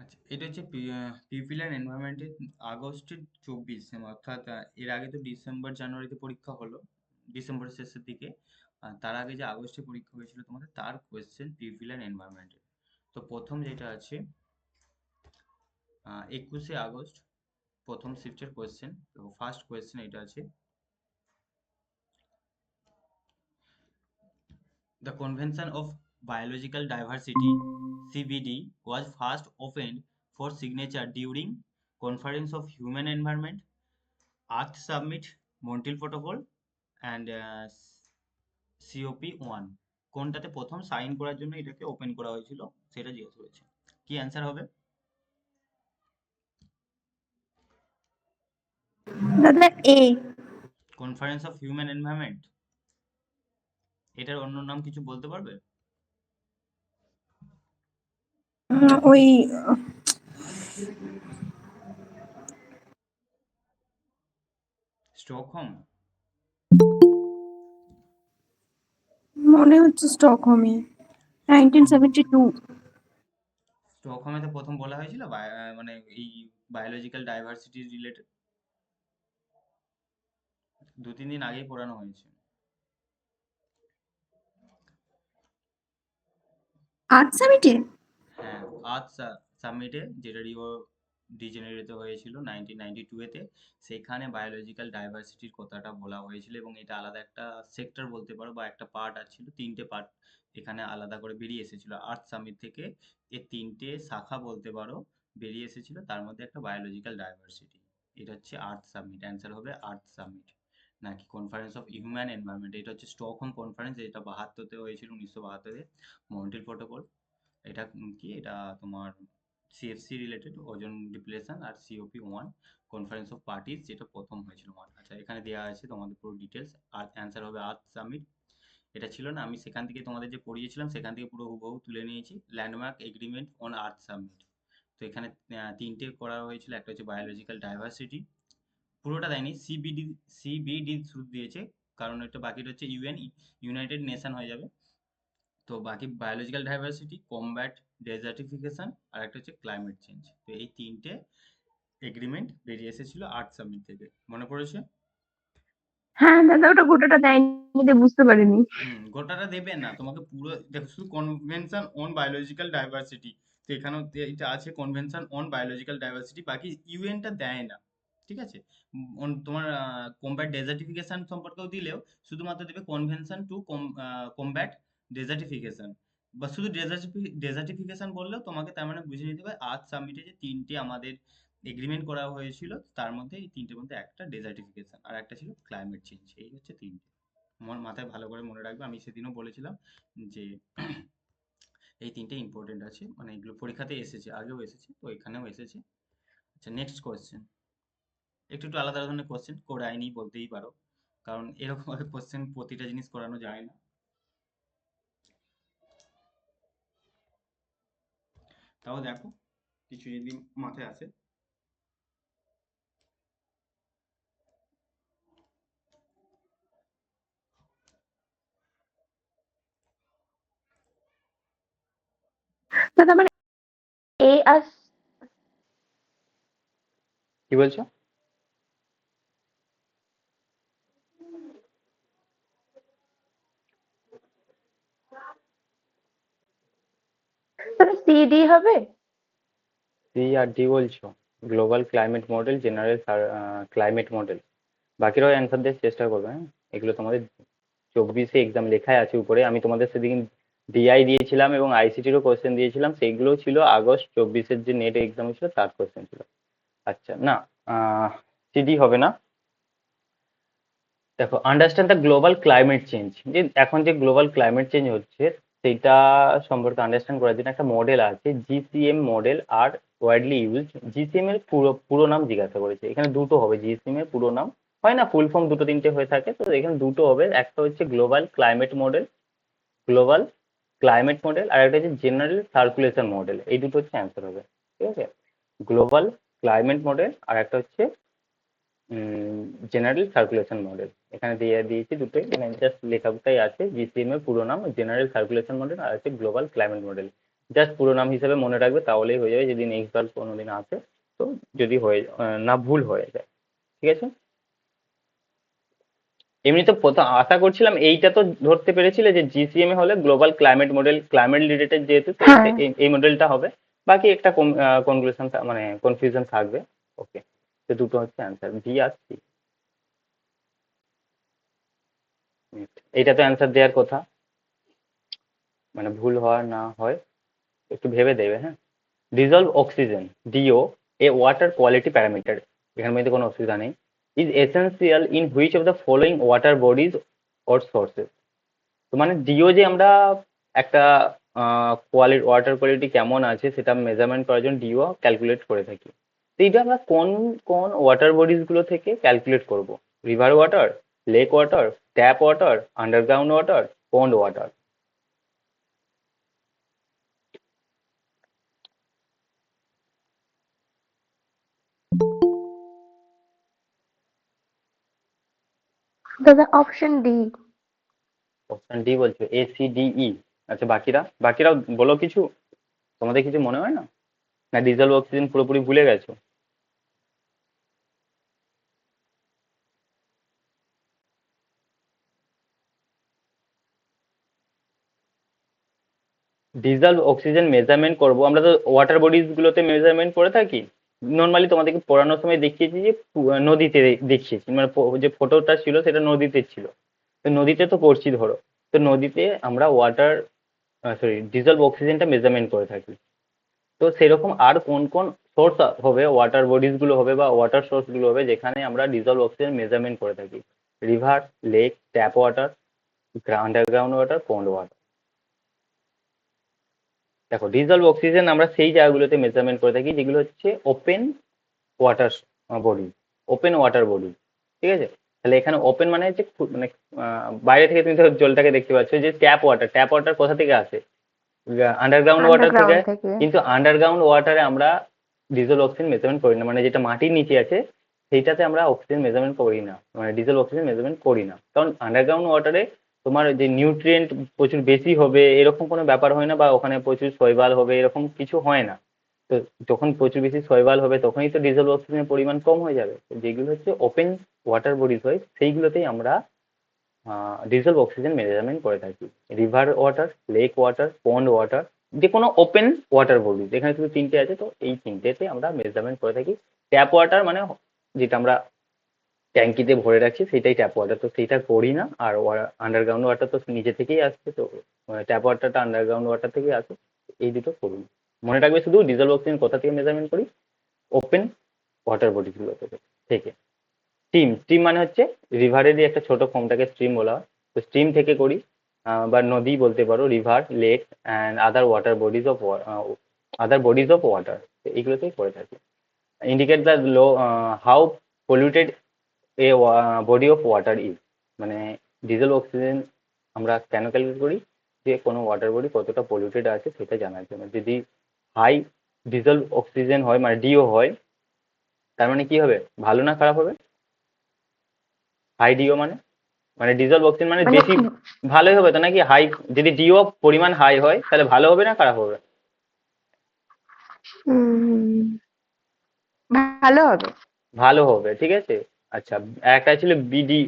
আচ্ছা, এটা হচ্ছে পিপল অ্যান্ড এনভায়রনমেন্টের আগস্টের 24 অর্থাৎ এর আগে তো ডিসেম্বর জানুয়ারিতে পরীক্ষা হলো, ডিসেম্বরের শেষের দিকে। তার আগে যে আগস্টে পরীক্ষা হয়েছিল তোমাদের, তার কোয়েশ্চেন পিপল অ্যান্ড এনভায়রনমেন্টের। তো প্রথম যেটা আছে 21শে আগস্ট প্রথম শিফটের কোয়েশ্চেন। তো ফার্স্ট কোয়েশ্চেন এটা আছে, the Convention of Biological Diversity (CBD) was first opened for signature during Conference of Human Environment, Earth Summit, Montreal Protocol and COP1। কোনটাতে প্রথম সাইন করার জন্য এটাকে ওপেন করা হয়েছিল সেটা জিজ্ঞেস করেছে। কি অ্যান্সার হবে? দাদা A. Conference of human environment. এটার অন্য নাম কিছু বলতে পারবে? ওই স্টকহোম? মনে হচ্ছে স্টকহোমে 1972। স্টকহোমে তো প্রথম বলা হয়েছিল মানে এই বায়োলজিক্যাল ডাইভার্সিটি রিলেটেড। 2-3 দিন আগেই পড়ানো হয়েছে। আর্ট সামিটে। হ্যাঁ, আর্থ সামিটে, যেটা রিও ডি জেনেরিওতে হয়েছিল 1992-তে। সেখানে বায়োলজিক্যাল ডাইভার্সিটির কথাটা বলা হয়েছিল এবং এটা আলাদা একটা সেক্টর বলতে পারো বা একটা পার্ট ছিল, 3টে পার্ট এখানে আলাদা করে বেরিয়ে এসেছিল আর্থ সামিট থেকে। এর 3টে শাখা বলতে পারো বেরিয়ে এসেছিল, তার মধ্যে একটা বায়োলজিক্যাল ডাইভার্সিটি। এটা হচ্ছে আর্থ সামিট, অ্যান্সার হবে আর্থ সামিট। নাকি কনফারেন্স অফ হিউম্যান এনভায়রনমেন্ট, এটা হচ্ছে স্টকহোম কনফারেন্স, যেটা 72-তে হয়েছিল, 1972-এ। মন্ট্রিল প্রটোকল, এটা কি, এটা তোমার সিএফসি রিলেটেড, ওজন ডিপ্লেশন, আর COP1 কনফারেন্স অফ পার্টিস, যেটা প্রথম হয়েছিল। আচ্ছা, এখানে দেওয়া আছে তোমাদের পুরো ডিটেলস। আর অ্যান্সার হবে আর্থ সামিট। এটা ছিল না, আমি সেখান থেকে তোমাদের যে পড়িয়েছিলাম সেখান থেকে পুরো হুবহু তুলে নিয়েছি, landmark agreement on earth summit. তো এখানে 3টে করা হয়েছিল, একটা হচ্ছে বায়োলজিক্যাল ডাইভার্সিটি, পুরোটা দেয়নি, সিবিডি শুধু দিয়েছে, কারণ এটা বাকিটা হচ্ছে ইউনাইটেড নেশন হয়ে যাবে। তো বাকি বায়োলজিক্যাল ডাইভার্সিটি, কমব্যাট ডেজার্টিফিকেশন, আর একটা হচ্ছে ক্লাইমেট চেঞ্জ। তো এই 3টে এগ্রিমেন্ট বেরিয়ে এসেছিল আর্থ সামিট থেকে, মনে পড়েছে? হ্যাঁ দাদা, ওটা গোটাটা দেয়নি, বুঝতে পারিনি। গোটাটা দেবে না তোমাকে, পুরো দেখো, শুধু কনভেনশন অন বায়োলজিক্যাল ডাইভার্সিটি। তো এখানেও এটা আছে কনভেনশন অন বায়োলজিক্যাল ডাইভার্সিটি, বাকি ইউএনটা দেয় না। ঠিক আছে? তোমার কমব্যাট ডেজার্টিফিকেশন সম্পর্কেও দিলেও শুধুমাত্র দেবে কনভেনশন টু কমব্যাট ডেজার্টিফিকেশন, বা শুধু ডেজার্টিফিকেশন বললেও তোমাকে তার মানে বুঝে নিতে হবে আর্থ সামিটে যে 3টে আমাদের এগ্রিমেন্ট করা হয়েছিল, তার মধ্যে এই 3টের মধ্যে একটা ডেজার্টিফিকেশন আর একটা ছিল ক্লাইমেট চেঞ্জ। এই হচ্ছে 3টে। আমার মাথায় ভালো করে মনে রাখবে, আমি সেদিনও বলেছিলাম যে এই 3টে ইম্পর্টেন্ট আছে, মানে এগুলো পরীক্ষাতে এসেছে, আগেও এসেছে, তো এখানেও এসেছে। আচ্ছা, নেক্সট কোয়েশ্চেন। একটু একটু আলাদা ধরনের কোয়েশ্চেন করায়নি বলতেই পারো, কারণ এরকম ভাবে কোয়েশ্চেন প্রতিটা জিনিস করানো যায় না। তাও দেখো, কিছু যদি মাথায় আসে। দাদা মানে এ আর কি বলছো? সিডি হবে। সি আর ডি বলছো? Global climate model, general climate model. বাকিরাও অ্যান্সার দেওয়ার চেষ্টা করবে, হ্যাঁ? এগুলো তোমাদের 24-এ এক্সাম লেখাই আছে উপরে। আমি তোমাদের সেদিন ডিআই দিয়েছিলাম এবং আইসিটিরও কোশ্চেন দিয়েছিলাম, সেইগুলো ছিল আগস্ট 24-এর যে নেট এক্সাম ছিল তার কোশ্চেন ছিল। আচ্ছা, না, সিডি হবে না। দেখো, understand the global climate change, যে এখন যে গ্লোবাল ক্লাইমেট চেঞ্জ হচ্ছে সেইটা সম্পর্কে আন্ডারস্ট্যান্ড করার জন্য একটা মডেল আছে, জিসিএম মডেল, আর ওয়াইডলি ইউজড। জিসিএম এর পুরো পুরো নাম জিজ্ঞাসা করেছে, এখানে দুটো হবে। জিসিএম এর পুরো নাম হয় না, ফুল ফর্ম দুটো তিনটে হয়ে থাকে, তো এখানে দুটো হবে। একটা হচ্ছে global climate model, global climate model, আর একটা হচ্ছে জেনারেল সার্কুলেশন মডেল। এই দুটো হচ্ছে অ্যান্সার হবে। ঠিক আছে? গ্লোবাল ক্লাইমেট মডেল আর একটা হচ্ছে জেনারেল সার্কুলেশন মডেল। এখানে দিয়েছি দুটোই, মানে জাস্ট লেখাটাই আছে। জিসিএম এর পুরো নাম জেনারেল সার্কুলেশন মডেল, আর হচ্ছে গ্লোবাল ক্লাইমেট মডেল। জাস্ট পুরো নাম হিসেবে মনে রাখবে, তাহলেই হয়ে যাবে যদি নেক্সট বার কোনোদিন আসে। তো যদি হয়ে না ভুল হয়ে যায়, ঠিক আছে। এমনি তো প্রথম আশা করছিলাম এইটা তো ধরতে পেরেছিলে যে জিসিএমএ হলে global climate model, climate related যেহেতু, তো হ্যাঁ। এই মডেলটা হবে। বাকি একটা কনক্লুশন মানে কনফিউশন থাকবে। ওকে, তো দুটো হচ্ছে অ্যান্সার, ভি আর সি। এইটা তো অ্যান্সার দেওয়ার কথা, মানে ভুল হওয়ার না হয় একটু ভেবে দেবে, হ্যাঁ। Dissolved oxygen, deo, a water quality parameter, এখানের মধ্যে কোনো অসুবিধা নেই। Is essential in which of the following water bodies or sources. তো মানে ডিও যে আমরা একটা কোয়ালিটি, ওয়াটার কোয়ালিটি কেমন আছে সেটা মেজারমেন্ট করার জন্য ডিও ক্যালকুলেট করে থাকি। তো এইটা আমরা কোন কোন ওয়াটার বডিজ গুলো থেকে ক্যালকুলেট করব? River water, lake water, tap water, underground water, pond water. দাদা অপশন ডি। অপশন ডি বলছো, এ সি ডি ই। আচ্ছা, বাকিরা বাকিরাও বলো কিছু, তোমাদের কিছু মনে হয় না? না ডিজেল অক্সিজেন পুরোপুরি ভুলে গেছো? ডিজলভ অক্সিজেন মেজারমেন্ট করব আমরা তো ওয়াটার বডিজ গুলোতে মেজারমেন্ট করে থাকি। নর্মালি তোমাদেরকে পড়ানোর সময় দেখিয়েছি যে নদীতে দেখিয়েছি, মানে যে ফটোটা ছিল সেটা নদীতে ছিল। তো নদীতে তো করছি ধরো, তো নদীতে আমরা ওয়াটার সরি ডিজলভ অক্সিজেনটা মেজারমেন্ট করে থাকি। তো সেরকম আর কোন কোন সোর্স হবে, ওয়াটার বডিজ গুলো হবে বা ওয়াটার সোর্স গুলো হবে যেখানে আমরা ডিজলভ অক্সিজেন মেজারমেন্ট করে থাকি? River, lake, tap water, underground water, pond water. দেখো ডিজলভ অক্সিজেন আমরা সেই জায়গাগুলোতে মেজারমেন্ট করে থাকি যেগুলো হচ্ছে open water body, open water body, ঠিক আছে। তাহলে এখানে ওপেন মানে হচ্ছে মানে বাইরে থেকে তুমি ধরো জলটাকে দেখতে পাচ্ছ, যে ট্যাপ ওয়াটার, ট্যাপ ওয়াটার কোথা থেকে আসে? আন্ডারগ্রাউন্ড ওয়াটার থেকে। আন্ডারগ্রাউন্ড থেকে। কিন্তু আন্ডারগ্রাউন্ড ওয়াটারে আমরা ডিজেল অক্সিজেন মেজারমেন্ট করি না, মানে যেটা মাটির নিচে আছে সেইটাতে আমরা অক্সিজেন মেজারমেন্ট করি না, মানে ডিজেল অক্সিজেন মেজারমেন্ট করি না। কারণ আন্ডারগ্রাউন্ড ওয়াটারে তোমার যে নিউট্রিয়েন্ট প্রচুর বেশি হবে এরকম কোনো ব্যাপার হয় না, বা ওখানে প্রচুর শৈবাল হবে এরকম কিছু হয় না। তো যখন প্রচুর বেশি শৈবাল হবে তখনই তো ডিজেল অক্সিজেনের পরিমাণ কম হয়ে যাবে। তো যেগুলো হচ্ছে ওপেন ওয়াটার বডিজ হয় সেইগুলোতেই আমরা ডিজেল অক্সিজেন মেজারমেন্ট করে থাকি। River water, lake water, pond water, যে কোনো ওপেন ওয়াটার বডি যেখানে শুধু তিনটে আছে, তো এই তিনটেতে আমরা মেজারমেন্ট করে থাকি। ট্যাপ ওয়াটার মানে যেটা আমরা ট্যাঙ্কিতে ভরে রাখছি সেটাই ট্যাপ ওয়াটার, তো সেইটা করি না। আর আন্ডারগ্রাউন্ড ওয়াটার তো নিজে থেকেই আসছে, তো ট্যাপ ওয়াটারটা আন্ডারগ্রাউন্ড ওয়াটার থেকেই আসে। এই দুটো করুন। মনে রাখবে শুধু ডিজেল অক্সিজেন কোথা থেকে মেজারমেন্ট করি? ওপেন ওয়াটার বডিগুলো থেকে। স্ট্রিম, স্ট্রিম মানে হচ্ছে রিভারেরই একটা ছোট ফর্মটাকে স্ট্রিম বলা হয়। তো স্ট্রিম থেকে করি, বা নদী বলতে পারো, river, lake and other water bodies of other bodies of water, এইগুলোতেই করে থাকি। Indicate the low how polluted a body of water is, মানে ডিজেল অক্সিজেন আমরা কেন ক্যালকুলেট করি? যে কোনো ওয়াটার বডি কতটা পলিউটেড আছে সেটা জানার জন্য। যদি হাই ডিজেল অক্সিজেন হয় মানে ডিও হয়, তার মানে কি হবে? ভালো না খারাপ হবে? হাই ডিও মানে মানে ডিজেল অক্সিজেন মানে মানে বেশি, ভালোই হবে তো নাকি? হাই, যদি ডিও পরিমাণ হাই হয় তাহলে ভালো হবে না খারাপ হবে? উম, ভালো হবে। ভালো হবে, ঠিক আছে। আচ্ছা, একটা ছিল BD,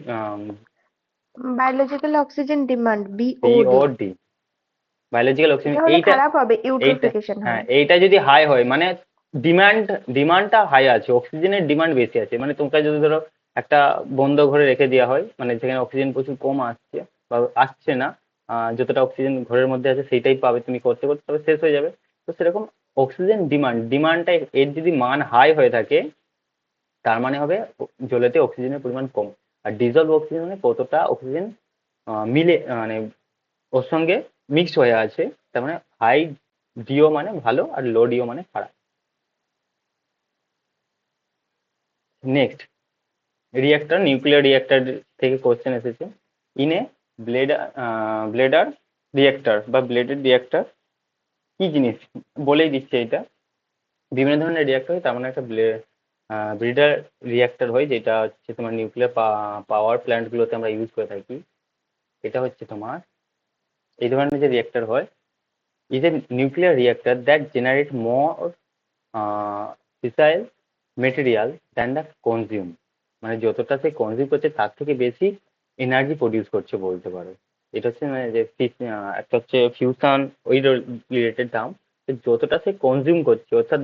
biological oxygen demand, BOD. BOD, biological oxygen. এটা হলে এইটা খারাপ হবে, এইটা ইউট্রোফিকেশন হ্যাঁ, হবে। এইটা যদি হাই হয় মানে ডিমান্ডটা হাই আছে, অক্সিজেনের ডিমান্ড বেশি আছে। মানে তোমাকে যদি ধরো একটা বন্ধ ঘরে রেখে দেওয়া হয়, মানে যেখানে অক্সিজেন প্রচুর কম আসছে বা আসছে না, যতটা অক্সিজেন ঘরের মধ্যে আছে সেইটাই পাবে তুমি করতে করতে, তবে শেষ হয়ে যাবে। তো সেরকম অক্সিজেন ডিমান্ডটা এর যদি মান হাই হয়ে থাকে তার মানে হবে জলেতে অক্সিজেনের পরিমাণ কম। আর ডিজলভ অক্সিজেন মানে কতটা অক্সিজেন মিলে মানে ওর সঙ্গে মিক্সড হয়ে আছে। তার মানে হাই ডিও মানে ভালো আর লো ডিও মানে খারাপ। নেক্সট, রিয়েক্টর, নিউক্লিয়ার রিয়েক্টর থেকে কোশ্চেন এসেছে। ইন এ ব্লেডার রিয়েক্টর বা ব্লেডেড রিয়েক্টর কি জিনিস? বলেই দিচ্ছে এটা। বিভিন্ন ধরনের রিয়েক্টর হয়, তার মানে একটা ব্রিডার রিয়েক্টর হয় যেটা হচ্ছে তোমার নিউক্লিয়ার পাওয়ার প্ল্যান্ট গুলোতে আমরা ইউজ করে থাকি। এটা হচ্ছে তোমার এই ধরনের যে রিয়েক্টর হয় is a nuclear reactor that generates more fissile material than the consume, মানে যতটা সে কনজিউম করছে তার থেকে বেশি এনার্জি প্রডিউস করছে বলতে পারো। এটা হচ্ছে মানে যে একটা হচ্ছে ফিউশন ওই রিলেটেড টার্ম, যতটা সে কনজিউম করছে অর্থাৎ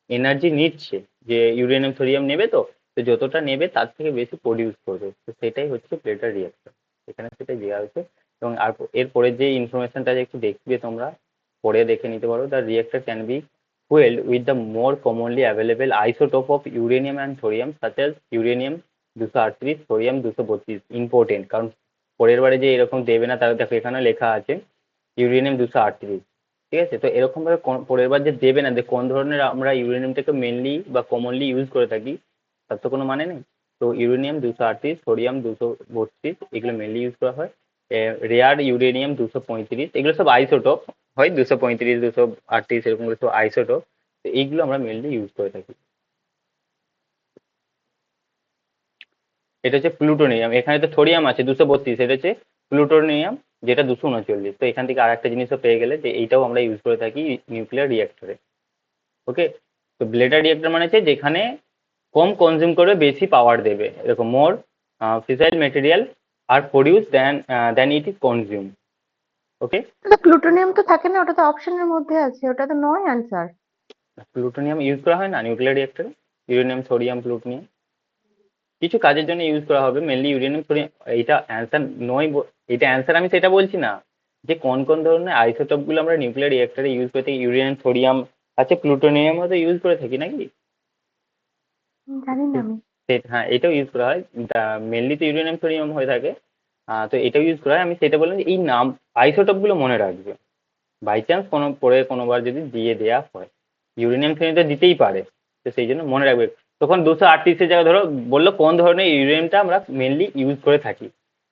এনার্জি নিচ্ছে, যে ইউরেনিয়াম থোরিয়াম নেবে তো, তো যতটা নেবে তার থেকে বেশি প্রডিউস করবে, তো সেটাই হচ্ছে প্লেটার রিঅ্যাক্টর। এখানে সেটাই দেওয়া হয়েছে। এবং আর এরপরে যে ইনফরমেশনটা একটু দেখবে তোমরা, পরে দেখে নিতে পারো, the reactor can be fueled with the more commonly available isotope of uranium and thorium such as uranium 238, thorium 232। Important, কারণ পরের বারে যে এরকম দেবে না, তার দেখো এখানে লেখা আছে ইউরেনিয়াম 238, ঠিক আছে? তো এরকম ভাবে পরের বার যে দেবে না যে কোন ধরনের আমরা ইউরেনিয়ামটাকে মেনলি বা কমনলি ইউজ করে থাকি, তার তো কোনো মানে নেই। তো ইউরেনিয়াম 238, থোরিয়াম 232 এগুলো মেনলি ইউজ করা হয়। রেয়ার ইউরেনিয়াম 235 এগুলো সব আইসোটোপ হয়, 235 238 এরকম সব আইসোটোপ। তো এইগুলো আমরা মেনলি ইউজ করে থাকি। এটা হচ্ছে প্লুটোনিয়াম, এখানে তো থোরিয়াম আছে 232, এটা হচ্ছে প্লুটোনিয়াম যেটা 239। তো এখান থেকে আর একটা জিনিসও পেয়ে গেলে যে এইটাও আমরা ইউজ করে থাকি নিউক্লিয়ার রিঅ্যাক্টরে। ওকে, তো ব্লেডার রিঅ্যাক্টর মানে হচ্ছে যেখানে কম কনজিউম করে বেশি পাওয়ার দেবে, এরকম মোর ফিসাইল মেটেরিয়াল আর produce then it is consume. Okay, তো প্লুটোনিয়াম তো থাকে না, ওটা তো অপশনের মধ্যে আছে, ওটা তো নয় আনসার। প্লুটোনিয়াম ইউজ করা হয় না নিউক্লিয়ার রিঅ্যাক্টরে, ইউরেনিয়াম থোরিয়াম প্লুটোনিয়াম কিছু কাজের জন্য ইউজ করা হবে, মেনলি ইউরেনিয়াম থোরিয়াম। এইটা অ্যান্সার নয়, এটা অ্যান্সার আমি সেটা বলছি না, যে কোন কোন ধরনের আইসোটোপ গুলো আমরা নিউক্লিয়ার রিঅ্যাক্টরে ইউজ করে থাকি, ইউরেনিয়াম থোরিয়াম আছে, প্লুটোনিয়ামও তো ইউজ করে থাকি নাকি? জানি না আমি। হ্যাঁ, এটাও ইউজ করা হয়, মেনলি তো ইউরেনিয়াম থোরিয়াম হয়ে থাকে। তো এটাও ইউজ করা হয়, আমি সেটা বললাম যে এই নাম আইসোটোপ গুলো মনে রাখবে, বাই চান্স কোনো পরে কোনোবার যদি দিয়ে দেওয়া হয়। ইউরেনিয়াম থোরিয়াম তো দিতেই পারে, তো সেই জন্য মনে রাখবে। তখন 238-এর জায়গায় ধরো বললো কোন ধরনের ইউরেনিয়ামটা আমরা মেনলি ইউজ করে থাকি,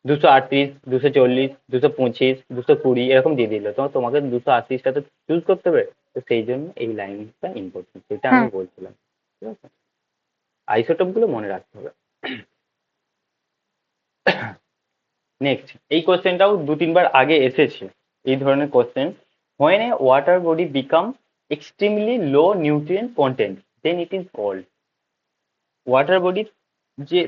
238, 240, 225, 220 এরকম দিয়ে দিল, তখন তোমাকে 238টা তো চুজ করতে হবে। তো সেই জন্য এই লাইনটা ইম্পর্টেন্ট, সেটা আমি হ্যাঁ। বলছিলাম। ঠিক আছে, আইসোটোপ গুলো মনে রাখতে হবে। নেক্সট, এই কোশ্চেনটাও 2-3 বার আগে এসেছে, এই ধরনের question. When a water body become extremely low nutrient content then it is called. Water body যে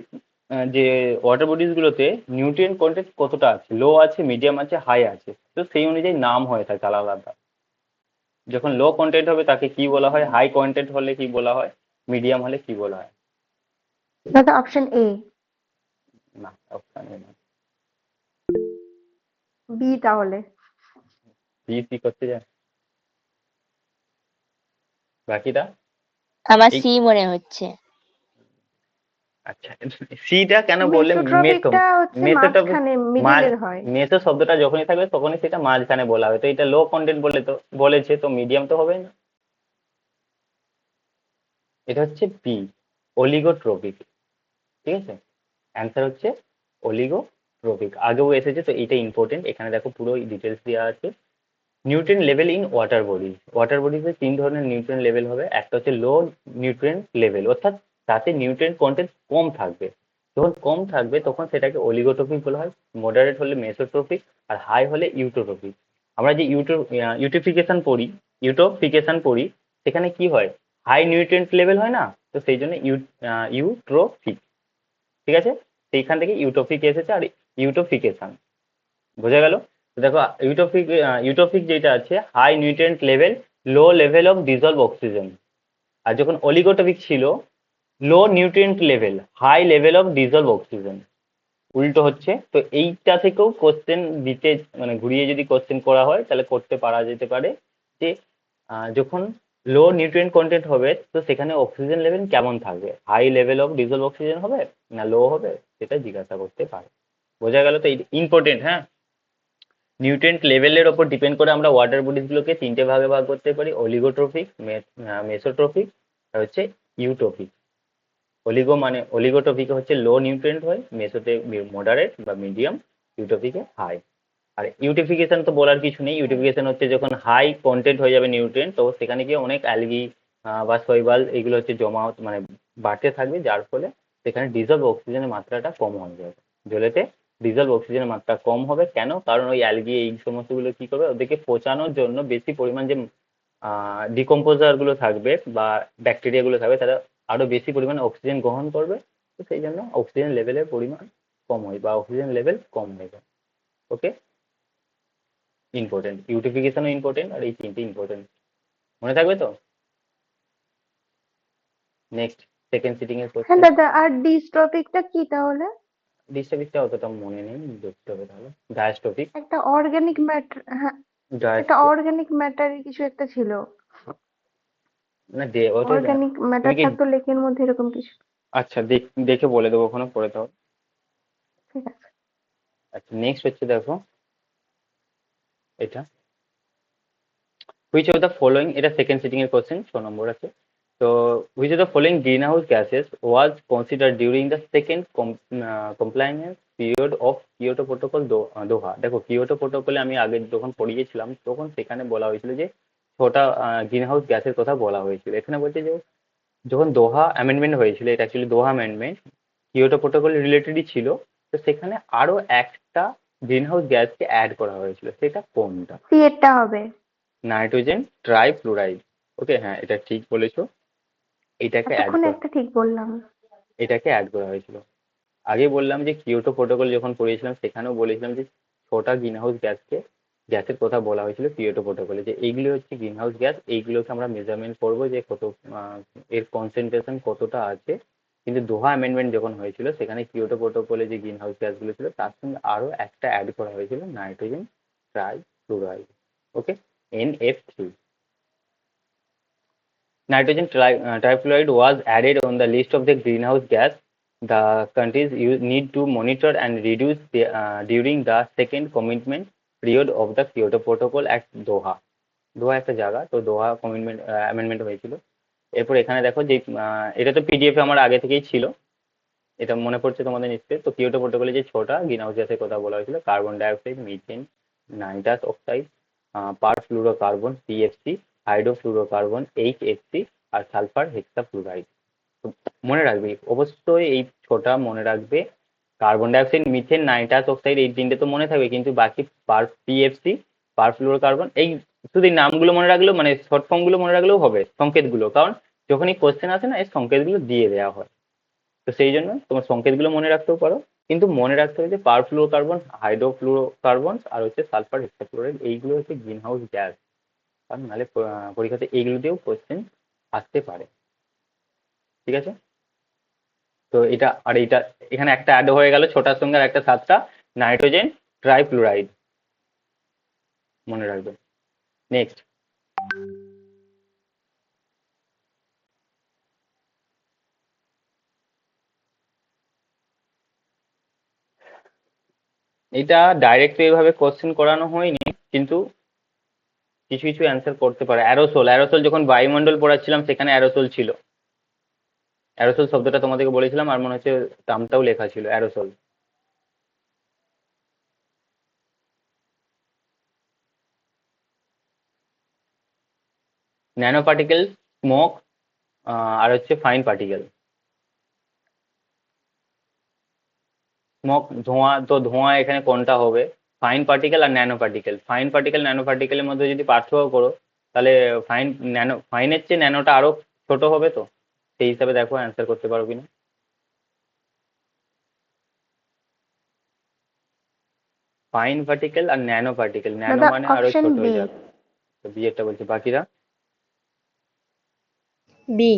যে ওয়াটার বডিজ গুলোতে নিউট্রিয়েন্ট কন্টেন্ট কতটা আছে, লো আছে, মিডিয়াম আছে, হাই আছে, তো সেই অনুযায়ী নাম হয়ে থাকে আলাদা আলাদা। যখন লো কন্টেন্ট হবে তাকে কি বলা হয়, হাই কন্টেন্ট হলে কি বলা হয়, মিডিয়াম হলে কি বলা হয়? দাদা অপশন এ। না, অপশন না। বি তাহলে। বি কি করতে যায় বাকিটা? আমার এই সি মনে হচ্ছে। আচ্ছা, সিটা কেন বললে? মেসো, মেসোট্রপিকটা হচ্ছে মেসোটা মাঝখানে মিডিলের হয়। মেসো শব্দটা যখনই থাকবে তখনই সেটা মাঝখানে বলা হবে, তো এটা লো কন্টেন্ট বলে তো বলেছে, তো মিডিয়াম তো হবে না। এটা হচ্ছে বি, অলিগোট্রপিক। ঠিক আছে, অ্যান্সার হচ্ছে অলিগোট্রপিক, আগেও এসেছে, তো এইটা ইম্পর্টেন্ট। এখানে দেখো পুরো ডিটেলস দেওয়া আছে। Nutrient level in water bodies, water বডিজে 3 ধরনের নিউট্রিয়েন্ট লেভেল হবে। একটা হচ্ছে লো নিউট্রিয়েন্ট লেভেল, অর্থাৎ তাতে নিউট্রিয়েন্ট কন্টেন্ট কম থাকবে। যখন কম থাকবে তখন সেটাকে অলিগোট্রপিক বলা হয়, মডারেট হলে মেসোট্রপিক, আর হাই হলে ইউটোট্রপিক। আমরা যে ইউটিফিকেশন পড়ি, ইউটোফিকেশন পড়ি, সেখানে কি হয়, হাই নিউট্রিয়েন্ট লেভেল হয় না, তো সেই জন্য ইউট্রোফিক। ঠিক আছে, সেইখান থেকে ইউটোফিক এসেছে, আর ইউটোফিকেশন বোঝা গেল। তো দেখো ইউটোফিক যেটা আছে, high nutrient level, low level of dissolved oxygen. আর যখন অলিগোটপিক ছিল, low nutrient level, high level of dissolved oxygen. উল্টো হচ্ছে, তো এইটা থেকেও কোশ্চেন দিতে, মানে ঘুরিয়ে যদি কোশ্চেন করা হয় তাহলে করতে পারা যেতে পারে যে যখন লো নিউট্রিয়েন্ট কন্টেন্ট হবে তো সেখানে অক্সিজেন লেভেল কেমন থাকবে, high level of dissolved oxygen হবে না লো হবে, সেটা জিজ্ঞাসা করতে পারে। বোঝা গেল তো, ইম্পর্টেন্ট। হ্যাঁ, নিউট্রিয়েন্ট লেভেলের ওপর ডিপেন্ড করে আমরা ওয়াটার বডিজগুলোকে 3টে ভাগে ভাগ করতে পারি, অলিগোট্রপিক, মেসোট্রপিক, আর হচ্ছে ইউটোপিক। অলিগোট্রপিকে হচ্ছে লো নিউট্রিয়েন্ট হয়, মেসোতে মডারেট বা মিডিয়াম, ইউটোপিকে হাই। আর ইউটিফিকেশন তো বলার কিছু নেই, ইউটিফিকেশন হচ্ছে যখন হাই কন্টেন্ট হয়ে যাবে নিউট্রিয়েন্ট, তো সেখানে গিয়ে অনেক অ্যালগি বা শৈবাল এগুলো হচ্ছে জমা মানে বাড়তে থাকবে, যার ফলে সেখানে ডিজলভ অক্সিজেনের মাত্রাটা কম হয়ে যাবে, জলেতে ডিজলভ অক্সিজেনের মাত্রা কম হবে। কেন? কারণ ওই অ্যালগি এই সমস্তগুলো কি করবে, ওদেরকে পচানোর জন্য বেশি পরিমাণ যে ডিকম্পোজার গুলো থাকবে বা ব্যাকটেরিয়া গুলো থাকবে, তারা আরো বেশি পরিমাণে অক্সিজেন গ্রহণ করবে। তো সেই জন্য অক্সিজেন লেভেলের পরিমাণ কম হয় বা অক্সিজেন লেভেল কম হয়ে যায়। ওকে, ইম্পর্টেন্ট, ইউটিফিকেশনও ইম্পর্টেন্ট, আর এই তিনটে ইম্পর্টেন্ট, মনে থাকবে তো? নেক্সট, সেকেন্ড সিটিং এর হ্যাঁ কোশ্চেন। দাদা, আর ডিস্ট্রপিকটা কি তাহলে? ডিস্টার্বিকটা অতটা মনে নেই, দেখতে হবে তাহলে। ডায়াস্ট্রপিক, একটা অর্গানিক ম্যাটার, হ্যাঁ, একটা ডায়াস্ট্রো অর্গানিক ম্যাটারের কিছু একটা ছিল। না ওটা অর্গানিক তুমি ম্যাটার কি, থাকতো লেখের মধ্যে, এরকম কিছু। আচ্ছা দেখে বলে দেবো, ওখানে পড়ে দাও। ঠিক আছে। আচ্ছা, নেক্সট হচ্ছে দেখো এটা, হুইচ অফ দ্য ফলোইং, এটা সেকেন্ড সিটিং এর কোশ্চেন, 6 নম্বর আছে। তো which of the following green house gases was consider during the second compliance period of Kyoto protocol Doha. দেখো, কিয়োটো প্রোটোকলে আমি আগে যখন পড়িয়েছিলাম তখন সেখানে বলা হয়েছিল যে 6টা গ্রিন হাউস গ্যাসের কথা বলা হয়েছিল। এখানে বলছে যে যখন দোহা অ্যামেন্ডমেন্ট হয়েছিল, এটা অ্যাকচুয়ালি দোহা অ্যামেন্ডমেন্ট কিয়োটো প্রোটোকল রিলেটেডই ছিল, তো সেখানে আরো একটা গ্রিন হাউস গ্যাসকে অ্যাড করা হয়েছিল, সেটা কোনটা? সি এরটা হবে। Nitrogen trifluoride. ওকে, হ্যাঁ এটা ঠিক বলেছো, এটাকে অ্যাড এতক্ষণ করা, একটা ঠিক বললাম। এটাকে অ্যাড করা হয়েছিল। আগে বললাম যে কিয়োটো প্রোটোকল যখন পড়িয়েছিলাম সেখানেও বলেছিলাম যে 6টা গ্রিন হাউস গ্যাসের কথা বলা হয়েছিল কিয়োটো প্রোটোকলে, যে এইগুলো হচ্ছে গ্রিন হাউস গ্যাস, এইগুলোকে আমরা মেজারমেন্ট করবো যে কত এর কনসেন্ট্রেশন কতটা আছে। কিন্তু দোহা অ্যামেন্ডমেন্ট যখন হয়েছিল সেখানে কিয়োটো প্রোটোকলে যে গ্রিন হাউস গ্যাসগুলো ছিল তার সঙ্গে আরো একটা অ্যাড করা হয়েছিল, nitrogen trifluoride. Okay, NF3. Nitrogen trifluoride was added on the list of the greenhouse gas the countries need to monitor and reduce during the second commitment period of the Kyoto Protocol at Doha. দোহা একটা জায়গা, তো দোহা commitment amendment হয়েছিল। এরপর এখানে দেখো যে এটা তো পিডিএফ আমার আগে থেকেই ছিল, এটা মনে পড়ছে তোমাদের নিশ্চয়ই। তো কিয়োটো প্রোটোকলে যে 6টা গ্রিন হাউস গ্যাসের কথা বলা হয়েছিল, carbon dioxide, methane, nitrous oxide, perfluorocarbon PFC, hydrofluorocarbon HFC, আর সালফার হেক্সাফ্লুরাইড। তো মনে রাখবে, অবশ্যই এই 6টা মনে রাখবে। Carbon dioxide, methane, nitrous oxide, এই তিনটে তো মনে থাকবে, কিন্তু বাকি PFC, পারফ্লুরোকার্বন, এই শুধু এই নামগুলো মনে রাখলেও, মানে শর্ট ফর্ম গুলো মনে রাখলেও হবে, সংকেতগুলো, কারণ যখনই কোশ্চেন আসে না এর সংকেতগুলো দিয়ে দেওয়া হয়। তো সেই জন্য তোমার সংকেতগুলো মনে রাখতেও পারো, কিন্তু মনে রাখতে হবে যে পারফ্লুরোকার্বন, হাইড্রোফ্লুরোকার্বন আর হচ্ছে সালফার হেক্সাফ্লুরাইড, এইগুলো হচ্ছে গ্রিন হাউস গ্যাস। কারণ নাহলে পরীক্ষাতে এইগুলো দিয়েও কোশ্চেন আসতে পারে। ঠিক আছে, তো এটা আর এইটা এখানে একটা অ্যাড হয়ে গেল 6টার সঙ্গে, আর একটা 7টা, নাইট্রোজেন ট্রাইফ্লুরাইড, মনে রাখবে। নেক্সট, এটা ডাইরেক্ট এইভাবে কোশ্চেন করানো হয়নি, কিন্তু কিছু কিছু অ্যান্সার করতে পারে। অ্যারোসোল, অ্যারোসোল যখন বায়ুমণ্ডল পড়াচ্ছিলাম সেখানে অ্যারোসোল ছিল। অ্যারোসোল শব্দটা তোমাদেরকে বলেছিলাম, আর মনে হচ্ছে টার্মটাও লেখা ছিল অ্যারোসোল। ন্যানো পার্টিকেল, স্মোক, আর হচ্ছে ফাইন পার্টিকেল। স্মোক ধোঁয়া, তো ধোঁয়া এখানে কোনটা হবে? ফাইন পার্টিকেল আর nano particle. Fine particle nano পার্টিকেলের মধ্যে যদি পার্থক্য করো, তাহলে ফাইনের চেয়ে ন্যানোটা আরো ছোট হবে, তো সেই হিসাবে দেখো অ্যান্সার করতে পারো কিনা। ফাইন পার্টিকেল আর ন্যানো পার্টিকেল, ন্যানো দাদা, মানে আরো অপশন ছোট বি। হয়ে যাবে। তো বি একটা বলছে, বাকিরা বি।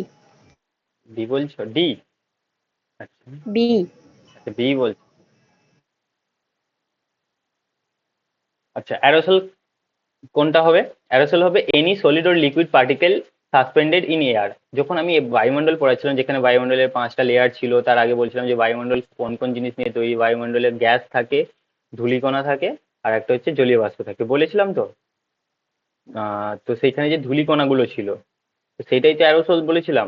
বি বলছো? ডি? আচ্ছা, বি। আচ্ছা বি বলছো। আচ্ছা, অ্যারোসল কোনটা হবে? অ্যারোসল হবে any solid or liquid particle suspended in air. যখন আমি বায়ুমণ্ডল পড়াচ্ছিলাম, যেখানে বায়ুমণ্ডলের 5টা লেয়ার ছিল, তার আগে বলছিলাম যে বায়ুমণ্ডল কোন কোন জিনিস নিয়ে তৈরি। বায়ুমণ্ডলের গ্যাস থাকে, ধূলিকণা থাকে, আর একটা হচ্ছে জলীয় বাষ্প থাকে, বলেছিলাম তো। তো সেইখানে যে ধূলিকণাগুলো ছিল, তো সেটাই তো অ্যারোসল বলেছিলাম।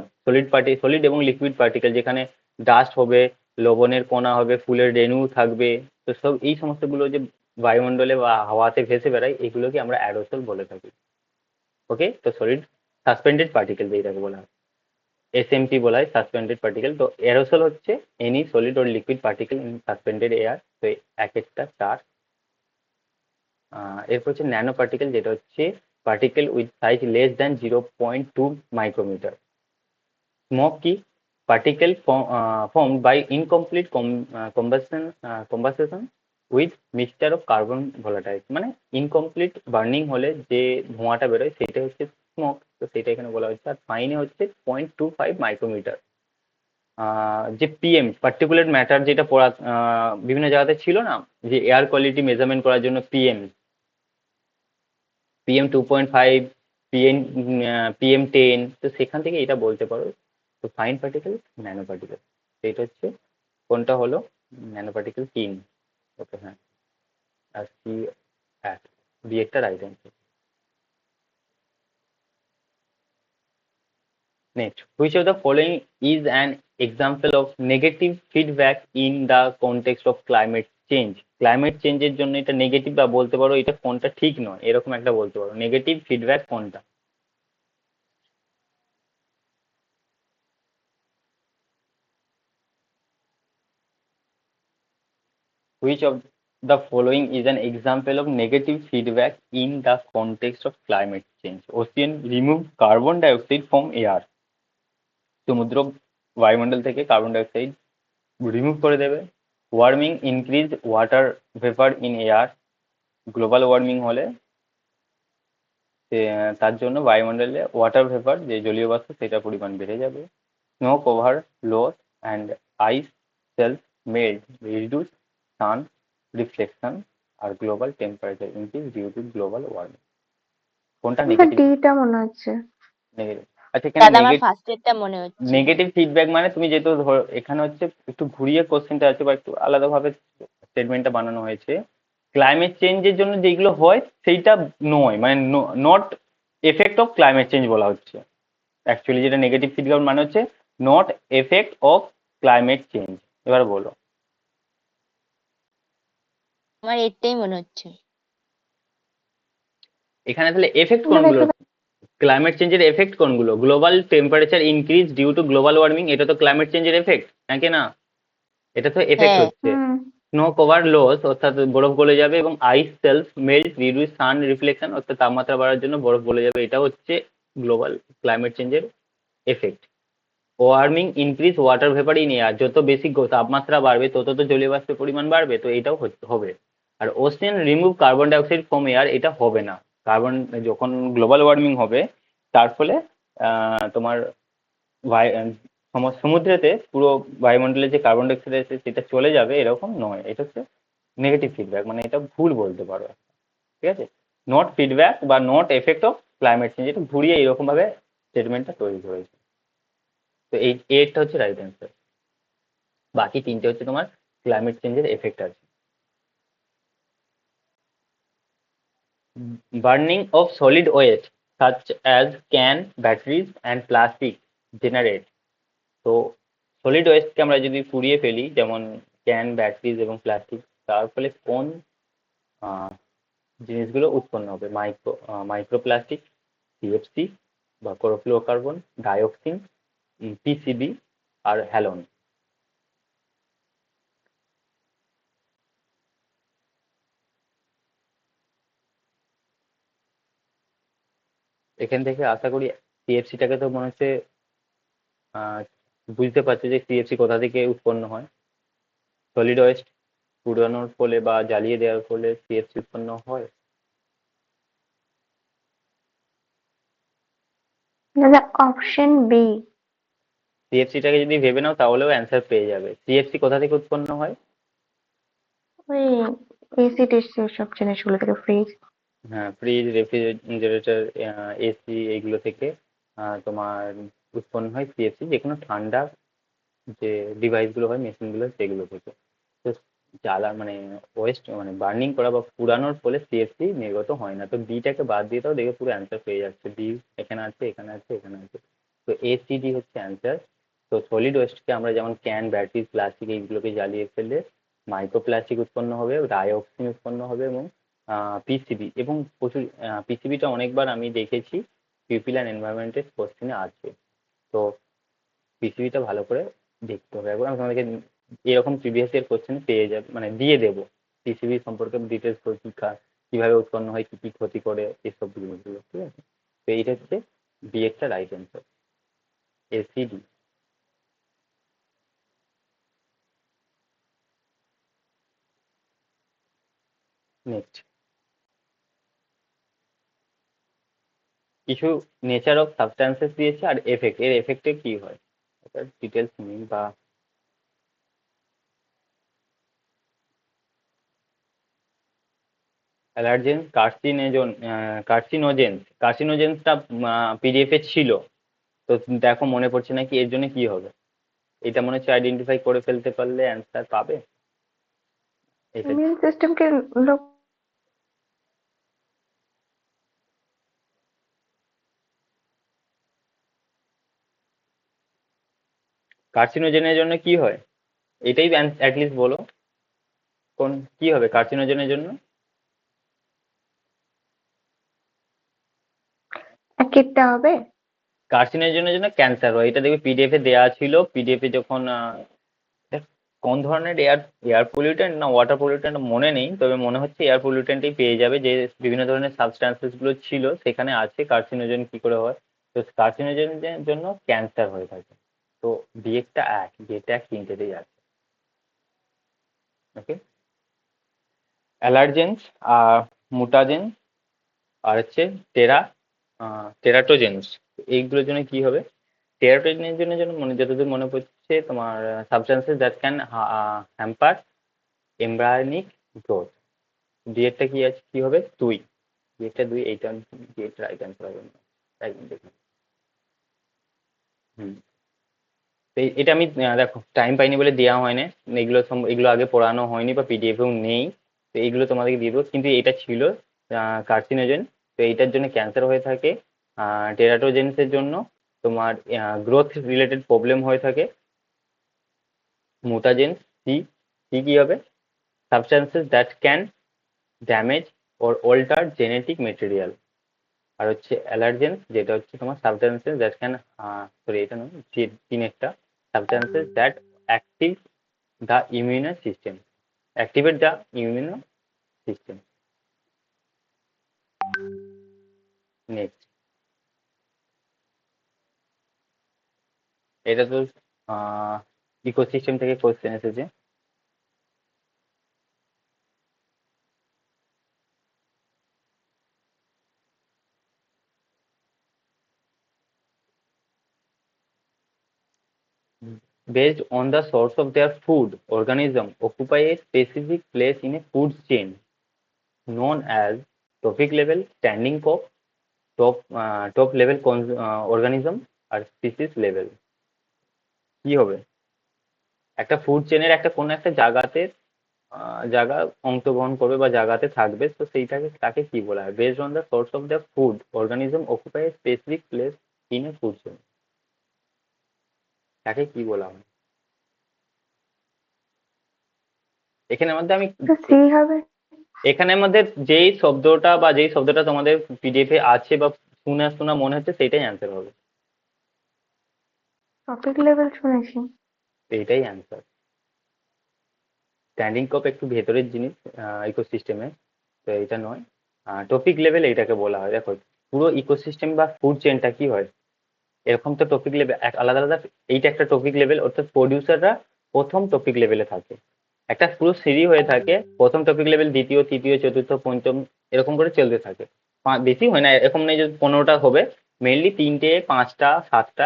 সলিড এবং লিকুইড পার্টিকেল, যেখানে ডাস্ট হবে, লবণের কণা হবে, ফুলের রেণু থাকবে, তো সব এই সমস্তগুলো যে বায়ুমণ্ডলে বা হাওয়াতে ভেসে বেড়ায়, এগুলোকে আমরা অ্যারোসল বলে থাকি। ওকে, তো সলিড সাসপেন্ডেড পার্টিকেল যেটাকে বলা হয়, SMP বলা হয়, সাসপেন্ডেড পার্টিকেল। তো এরোসল হচ্ছে any solid or liquid particle in suspended air, তো এক একটা চার। এরপর হচ্ছে ন্যানো পার্টিকেল, যেটা হচ্ছে particle with size less than 0.2 micrometre. Smoke কি? Particle formed by incomplete combustion with mixture of carbon volatile, মানে ইনকমপ্লিট বার্নিং হলে যে ধোঁয়াটা বেরোয় সেটা হচ্ছে স্মোক। তো সেটা এখানে বলা হচ্ছে। আর ফাইনে হচ্ছে 0.25 মাইক্রোমিটার। যে পিএম পার্টিকুলেট ম্যাটার যেটা পড়া বিভিন্ন জায়গাতে ছিল না, যে এয়ার কোয়ালিটি মেজারমেন্ট করার জন্য PM 2.5, PM 10, তো সেখান থেকে এটা বলতে পারো। তো ফাইন পার্টিকেল, ন্যানো পার্টিকেল, এটা হচ্ছে কোনটা হলো ন্যানো পার্টিকেল 3। ওকে, হ্যাঁ। আর সি এক, বি একটা right answer. Next, which of the following is an example of negative feedback in the context of climate change? Climate চেঞ্জের জন্য এটা নেগেটিভ, বা বলতে পারো এটা কোনটা ঠিক নয়, এরকম একটা বলতে পারো। নেগেটিভ ফিডব্যাক কোনটা? Which of the following is an example of negative feedback in the context of climate change? Ocean remove carbon dioxide from air. সমুদ্র বায়ুমণ্ডল থেকে কার্বন ডাইঅক্সাইড রিমুভ করে দেবে। Warming increase water vapour in air. Global warming হলে তার জন্য বায়ুমণ্ডলে water vapour, যে জলীয় বাষ্প, সেটার পরিমাণ বেড়ে যাবে। Snow cover loss and ice shelf melt reduce sun reflection আর global temperature increase due to global warming. কোনটা আমার নেগেটিভ? ডিটা মনে হচ্ছে। নেগেটিভ। আচ্ছা, এখানে দাদা আমার ফার্স্ট এরটা মনে হচ্ছে। নেগেটিভ ফিডব্যাক মানে তুমি যেহেতু ধরো এখানে হচ্ছে একটু ঘুরিয়ে কোশ্চেনটা আছে বা একটু আলাদাভাবে স্টেটমেন্টটা বানানো হয়েছে। ক্লাইমেট চেঞ্জের জন্য যেগুলো হয় সেইটা নয়, মানে not effect of climate change বলা হচ্ছে। অ্যাকচুয়ালি যেটা নেগেটিভ ফিডব্যাক মানে হচ্ছে not effect of climate change. এবার বলো। আমার এটাই মনে হচ্ছে। এখানে তাহলে এফেক্ট মানে কোনগুলো? একটা ক্লাইমেট চেঞ্জের এফেক্ট কোনগুলো? Global temperature increase due to global warming, এটা তো ক্লাইমেট চেঞ্জের এফেক্ট নাকি না? এটা তো এফেক্ট হ্যাঁ। হচ্ছে। হুম স্নো কভার লস, অর্থাৎ বরফ গলে যাবে, এবং আইস shelf melt reduce sun reflection, অর্থাৎ তাপমাত্রা বাড়ার জন্য বরফ গলে যাবে। এটা হচ্ছে গ্লোবাল ক্লাইমেট চেঞ্জের effect. Warming increase water vapour in air, যত বেশি তাপমাত্রা বাড়বে তত তো জলীয় বাষ্পের পরিমাণ বাড়বে, তো এটাও হবে। আর ocean remove carbon dioxide from air, এটা হবে না। কার্বন যখন গ্লোবাল ওয়ার্মিং হবে তার ফলে তোমার সমুদ্রেতে পুরো বায়ুমণ্ডলে যে কার্বন ডাইঅক্সাইড আছে সেটা চলে যাবে, এরকম নয়। এটা হচ্ছে নেগেটিভ ফিডব্যাক, মানে এটা ভুল বলতে পারো। ঠিক আছে, নট ফিডব্যাক বা not effect of climate change, এটা ঘুরিয়ে এরকম ভাবে স্টেটমেন্টটা তৈরি হয়েছে। তো এই এটা হচ্ছে রাইট অ্যান্সার। বাকি তিনটে হচ্ছে তোমার ক্লাইমেট চেঞ্জের এফেক্ট আছে। Burning of solid waste such as can, batteries and plastic generate। তো সলিড ওয়েস্টকে আমরা যদি পুড়িয়ে ফেলি, যেমন ক্যান, ব্যাটারিজ এবং প্লাস্টিক, তার ফলে কোন জিনিসগুলো উৎপন্ন হবে? মাইক্রোপ্লাস্টিক, সিএফসি বা ক্লোরোফ্লোরোকার্বন, ডাইঅক্সিন, পিসিবি আর হ্যালোন। এখান থেকে আশা করি সিএফসিটাকে তো মনে হচ্ছে আহ, বুঝতে পারছো যে সিএফসি কোথা থেকে উৎপন্ন হয়। সলিড ওয়েস্ট পুড়ানোর ফলে বা জ্বালিয়ে দেওয়ার ফলে সিএফসি উৎপন্ন হয়। দাদা অপশন বি। সিএফসিটাকে যদি ভেবে নাও তাহলেও অ্যান্সার পেয়ে যাবে। সিএফসি কোথা থেকে উৎপন্ন হয়? ওই এসি টেসি সব জিনিসগুলো থেকে, ফ্রিজ। হ্যাঁ, ফ্রিজ, রেফ্রিজারেটর, এসি, এইগুলো থেকে তোমার উৎপন্ন হয় সিএফসি, যে কোনো ঠান্ডা যে ডিভাইসগুলো হয়, মেশিনগুলো, সেগুলো থেকে। তো মানে ওয়েস্ট মানে বার্নিং করা বা পুড়ানোর ফলে সিএফসি নির্গত হয় না। তো বিটাকে বাদ দিয়ে দাও, দেখে পুরো অ্যান্সার পেয়ে যাচ্ছে। বি এখানে আছে, এখানে আছে, এখানে আছে। তো এসিডি হচ্ছে অ্যান্সার। তো সলিড ওয়েস্টকে আমরা যেমন ক্যান, ব্যাটারি, প্লাস্টিক এইগুলোকে জ্বালিয়ে ফেললে মাইক্রোপ্লাস্টিক উৎপন্ন হবে, ডাইঅক্সিন উৎপন্ন হবে, এবং পিসিবি, এবং প্রচুর পিসিবিটা অনেকবার আমি দেখেছি পিপিল অ্যান্ড এনভায়রনমেন্টের কোশ্চেনে আছে। তো পিসিবিটা ভালো করে দেখতে হবে। একবার আমি তোমাদেরকে এরকম প্রিভিয়াস ইয়ার কোশ্চেন পেয়ে যাবে, মানে দিয়ে দেবো পিসিবি সম্পর্কে ডিটেলস, কিভাবে উৎপন্ন হয়, কি কি ক্ষতি করে, এসব জিনিসগুলো, ঠিক আছে? তো এইটা হচ্ছে বি একটা রাইট অ্যান্সার, এসিডি। নেক্সট, কিছু নেচার অফ সাবস্ট্যান্সেস দিয়েছে আর এফেক্ট, এর এফেক্টে কি হয় এটা ডিটেলস নেই, বা অ্যালার্জেন, কার্সিনোজেন্সটা পিডিএফ এ ছিল, তো দেখো মনে পড়ছে নাকি, এর জন্য কি হবে? এটা মনে হচ্ছে আইডেন্টিফাই করে ফেলতে পারলে অ্যান্সার পাবে। এটা ইমিউন সিস্টেমকে লোক কার্সিনোজেনের জন্য কি হয়, এটাই অ্যাটলিস্ট বলো, কোন কি হবে কার্সিনোজেনের জন্য? একটা হবে। কার্সিনোজেনের জন্য ক্যান্সার হয়, এটা দেখবে পিডিএফ এ দেওয়া ছিল, পিডিএফ এ যখন দেখ, কোন ধরনের এয়ার পলিউটেন্ট না ওয়াটার পলিউটেন্ট মনে নেই, তবে মনে হচ্ছে এয়ার পলিউটেন্টই পেয়ে যাবে, যে বিভিন্ন ধরনের সাবস্ট্যান্সেস গুলো ছিল সেখানে আছে, কার্সিনোজেন কি করে হয়, তো কার্সিনোজেনের জন্য ক্যান্সার হয়ে থাকে। তো বিয়েটা এক, বিয়েটা এক তিনটেতেই আছে। ওকে, অ্যালার্জেন্স আর মুটাজেন আর হচ্ছে টেরা টেরাটোজেন্স, এইগুলোর জন্য কি হবে? টেরাটোজেনের জন্য মনে যতদূর মনে পড়ছে তোমার substances that can hamper embryonic growth. ডিএরটা কি আছে, কি হবে? দুই, ডিএরটা দুই, এইটা ডিএরটা রাইট অ্যান্সার হবে না। একদম দেখুন। হুম, তো এটা আমি দেখো টাইম পাইনি বলে দেওয়া হয়নি, এগুলো এগুলো আগে পড়ানো হয়নি বা পিডিএফেও নেই, তো এইগুলো তোমাদেরকে দিয়ে দেবো, কিন্তু এটা ছিল কার্সিনোজেন, তো এইটার জন্য ক্যান্সার হয়ে থাকে। টেরাটোজেন্সের জন্য তোমার গ্রোথ রিলেটেড প্রবলেম হয়ে থাকে। মুটাজেন্স, সি, সি কি হবে? Substances that can damage or alter genetic material. আর হচ্ছে অ্যালার্জেন্স, যেটা হচ্ছে তোমার সাবস্ট্যান্সেস দ্যাট ক্যান, সরি এটা নয়, তিনেরটা, substances that active the immune system, activate the immune system. Next, এটা তো ইকোসিস্টেম থেকে কোশ্চেন এসেছে। Based on the source of their food, organism occupy a specific place in a food chain known as trophic level, standing top level organism R species level। কি হবে? একটা food চেনের একটা কোনো একটা জায়গাতে জায়গা অংশগ্রহণ করবে বা জায়গাতে থাকবে, তো সেইটাকে তাকে কি বলা হয়? Based on the source of the food organism occupy a specific place in a food chain, তাকে কি বলা হয়? এখানের মধ্যে আমি তো সি হবে। এখানের মধ্যে যেই শব্দটা বা যেই শব্দটা তোমাদের পিডিএফ এ আছে বা শোনা শোনা মনে হচ্ছে সেইটাই অ্যান্সার হবে, টপিক লেভেল শুনেছি। এইটাই অ্যান্সার। স্ট্যান্ডিং কপ একটু ভেতরের জিনিস ইকোসিস্টেমে, তো এটা নয়। টপিক লেভেল এইটাকে বলা হয়। দেখো পুরো ইকোসিস্টেম বা ফুড চেনটা কি হয়, এরকম তো টপিক লেভেল আলাদা আলাদা, এইটা একটা টপিক লেভেল, অর্থাৎ প্রডিউসাররা প্রথম টপিক লেভেলে থাকে, একটা পুরো সিরি হয়ে থাকে, প্রথম টপিক লেভেল, দ্বিতীয়, তৃতীয়, চতুর্থ, পঞ্চম, এরকম করে চলতে থাকে। বেশি হয় না, এরকম নেই যে 15টা হবে, মেনলি 3টে, 5টা, 7টা,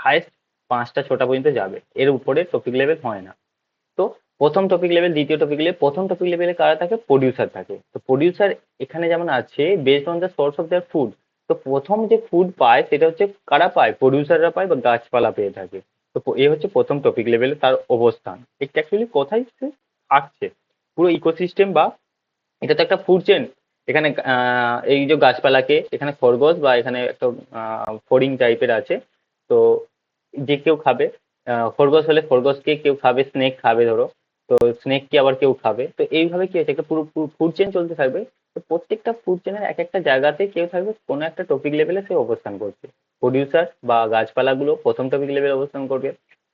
হাইস্ট 5টা 6টা পর্যন্ত যাবে, এর উপরে টপিক লেভেল হয় না। তো প্রথম টপিক লেভেল, দ্বিতীয় টপিক লেভেল, প্রথম টপিক লেভেলে কারা থাকে? প্রডিউসার থাকে। তো প্রডিউসার এখানে যেমন আছে based on the source of their food, তো প্রথম যে ফুড পায় সেটা হচ্ছে কারা পায়? প্রডিউসাররা পায় বা গাছপালা পেয়ে থাকে। তো এ হচ্ছে প্রথম টপিক লেভেলে তার অবস্থান। এটা অ্যাকচুয়ালি কোথায় সে থাকছে, পুরো ইকোসিস্টেম বা এটা তো একটা ফুড চেন। এখানে এই যে গাছপালাকে, এখানে খরগোশ বা এখানে একটা ফড়িং টাইপের আছে, তো যে কেউ খাবে, খরগোশ হলে খরগোশকে কেউ খাবে, স্নেক খাবে ধরো, তো স্নেককে আবার কেউ খাবে, তো এইভাবে কি আছে একটা পুরো ফুড চেন চলতে থাকবে। তো প্রত্যেকটা ফুড চেনের এক একটা জায়গাতে কেউ থাকবে, কোনো একটা টপিক লেভেলে সে অবস্থান করছে। প্রডিউসার বা গাছপালাগুলো প্রথম টপিক লেভেলে অবস্থান করবে,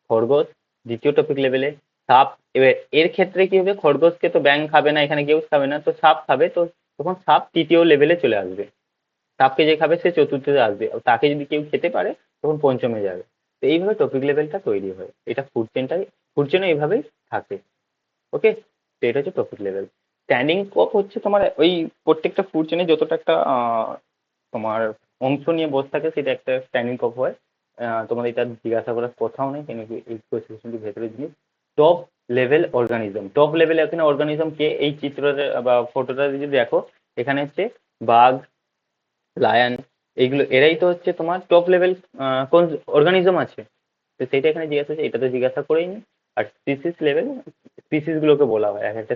খরগোশ দ্বিতীয় টপিক লেভেলে, সাপ, এবার এর ক্ষেত্রে কি হবে, খরগোশকে তো ব্যাঙ খাবে না, এখানে কেউ খাবে না, তো সাপ খাবে, তো তখন সাপ তৃতীয় লেভেলে চলে আসবে। সাপকে যে খাবে সে চতুর্থতে আসবে, আর তাকে যদি কেউ খেতে পারে তখন পঞ্চমে যাবে। তো এইভাবে টপিক লেভেলটা তৈরি হয়, এটা ফুড চেনে এইভাবেই থাকে। ওকে, তো এটা হচ্ছে টপিক লেভেল। স্ট্যান্ডিং কপ হচ্ছে তোমার ওই প্রত্যেকটা ফুড চেনে যতটা একটা তোমার অংশ নিয়ে বসে থাকে সেটা একটা স্ট্যান্ডিং কপ হয়। তোমার এটা জিজ্ঞাসা করার কথাও নেই, কেন কি এই কোয়েশ্চেনটি ভেতরে জিনিস। Top level organism, top level এখানে অর্গানিজম কে, এই চিত্রটা বা ফটোটা যদি দেখো, এখানে হচ্ছে বাঘ, লায়ন, এইগুলো এরাই তো হচ্ছে তোমার টপ লেভেল কোন অর্গানিজম আছে। তো সেটা এখানে জিজ্ঞাসা হচ্ছে, এটা তো জিজ্ঞাসা করেই নি। আর স্পিসিস লেভেল, স্পিসিস গুলোকে বলা হয় এক একটা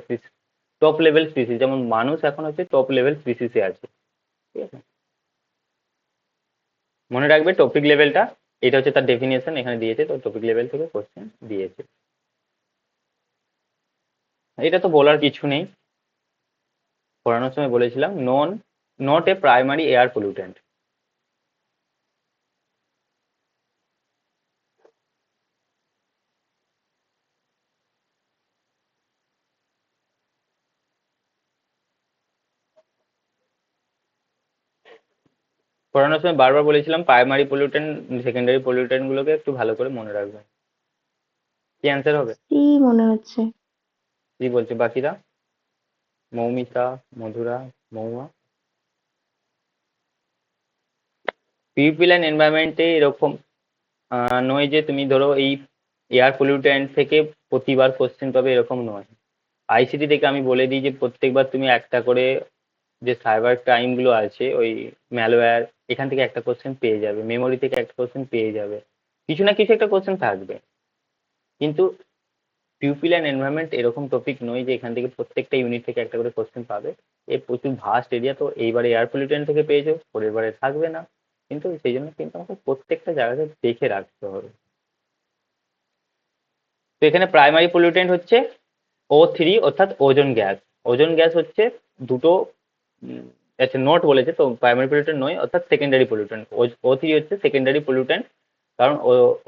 টপ লেভেল স্পিসিস, যেমন মানুষ এখন হচ্ছে টপ লেভেল স্পিসিসে আছে। ঠিক আছে, মনে রাখবে টপিক লেভেলটা, এটা হচ্ছে তার ডেফিনেশন এখানে দিয়েছে, তো টপিক লেভেল থেকে কোশ্চেন দিয়েছে। এটা তো বলার কিছু নেই, পড়ানোর সময় বলেছিলাম, not a primary air pollutant. পড়ানোর সময় বারবার বলেছিলাম প্রাইমারি পলিউটেন্ট, সেকেন্ডারি পলিউটেন্ট গুলোকে একটু ভালো করে মনে রাখবেন। কি অ্যান্সার হবে? সি মনে হচ্ছে। কি বলছে বাকিরা? মৌমিতা, মধুরা, মৌমা। পিউপিল অ্যান্ড এনভায়রনমেন্টে এরকম নয় যে তুমি ধরো এই এয়ার পলিউটেন্ট থেকে প্রতিবার কোশ্চেন পাবে, এরকম নয়। আইসিটি থেকে আমি বলে দিই যে প্রত্যেকবার তুমি একটা করে, যে সাইবার ক্রাইম গুলো আছে ওই ম্যালওয়্যার, এখান থেকে একটা কোশ্চেন পেয়ে যাবে, মেমোরি থেকে একটা কোশ্চেন পেয়ে যাবে, কিছু না কিছু একটা কোশ্চেন থাকবে। কিন্তু পিউপিল অ্যান্ড এনভায়রনমেন্ট এরকম টপিক নয় যে এখান থেকে প্রত্যেকটা ইউনিট থেকে একটা করে কোশ্চেন পাবে। এ প্রচুর ভাস্ট এরিয়া, তো এইবারে এয়ার পলিউটেন্ট থেকে পেয়েছো, পরের বারে থাকবে না। কিন্তু সেই জন্য কিন্তু আমাকে প্রত্যেকটা জায়গাতে দেখে রাখতে হবে। তো এখানে প্রাইমারি পলিউটেন্ট হচ্ছে O3, অর্থাৎ ওজোন গ্যাস। ওজোন গ্যাস হচ্ছে দুটো, আচ্ছা নোট বলেছে তো প্রাইমারি পলিউটেন্ট নয়, অর্থাৎ সেকেন্ডারি পলিউটেন্ট। O3 হচ্ছে সেকেন্ডারি পলিউটেন্ট, কারণ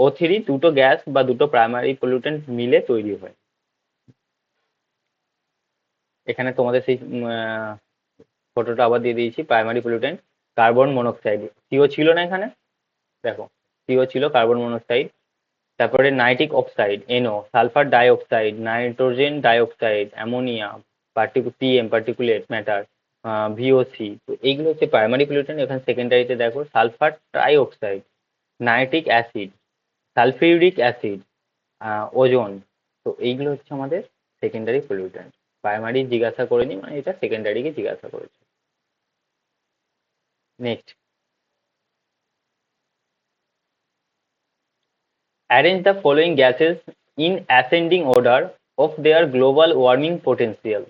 O3 দুটো গ্যাস বা দুটো প্রাইমারি পলিউটেন্ট মিলে তৈরি হয়। এখানে তোমাদের সেই ফটোটা আবার দিয়ে দিয়েছি, primary pollutant carbon monoxide, CO ছিল না এখানে, দেখো সিও ছিল, কার্বন মনোক্সাইড, তারপরে nitric oxide NO, sulphur dioxide, nitrogen dioxide, ammonia, PM particulate matter, VOC. তো এইগুলো হচ্ছে প্রাইমারি পলিউটেন্ট। এখানে সেকেন্ডারিতে দেখো sulphur trioxide, nitric acid, sulphuric acid, ozone. তো এইগুলো হচ্ছে আমাদের সেকেন্ডারি পলিউটেন্ট। প্রাইমারি জিজ্ঞাসা করেনি, মানে এটা সেকেন্ডারিকে জিজ্ঞাসা করেছে। Next, arrange the following gases in ascending order of their global warming potential.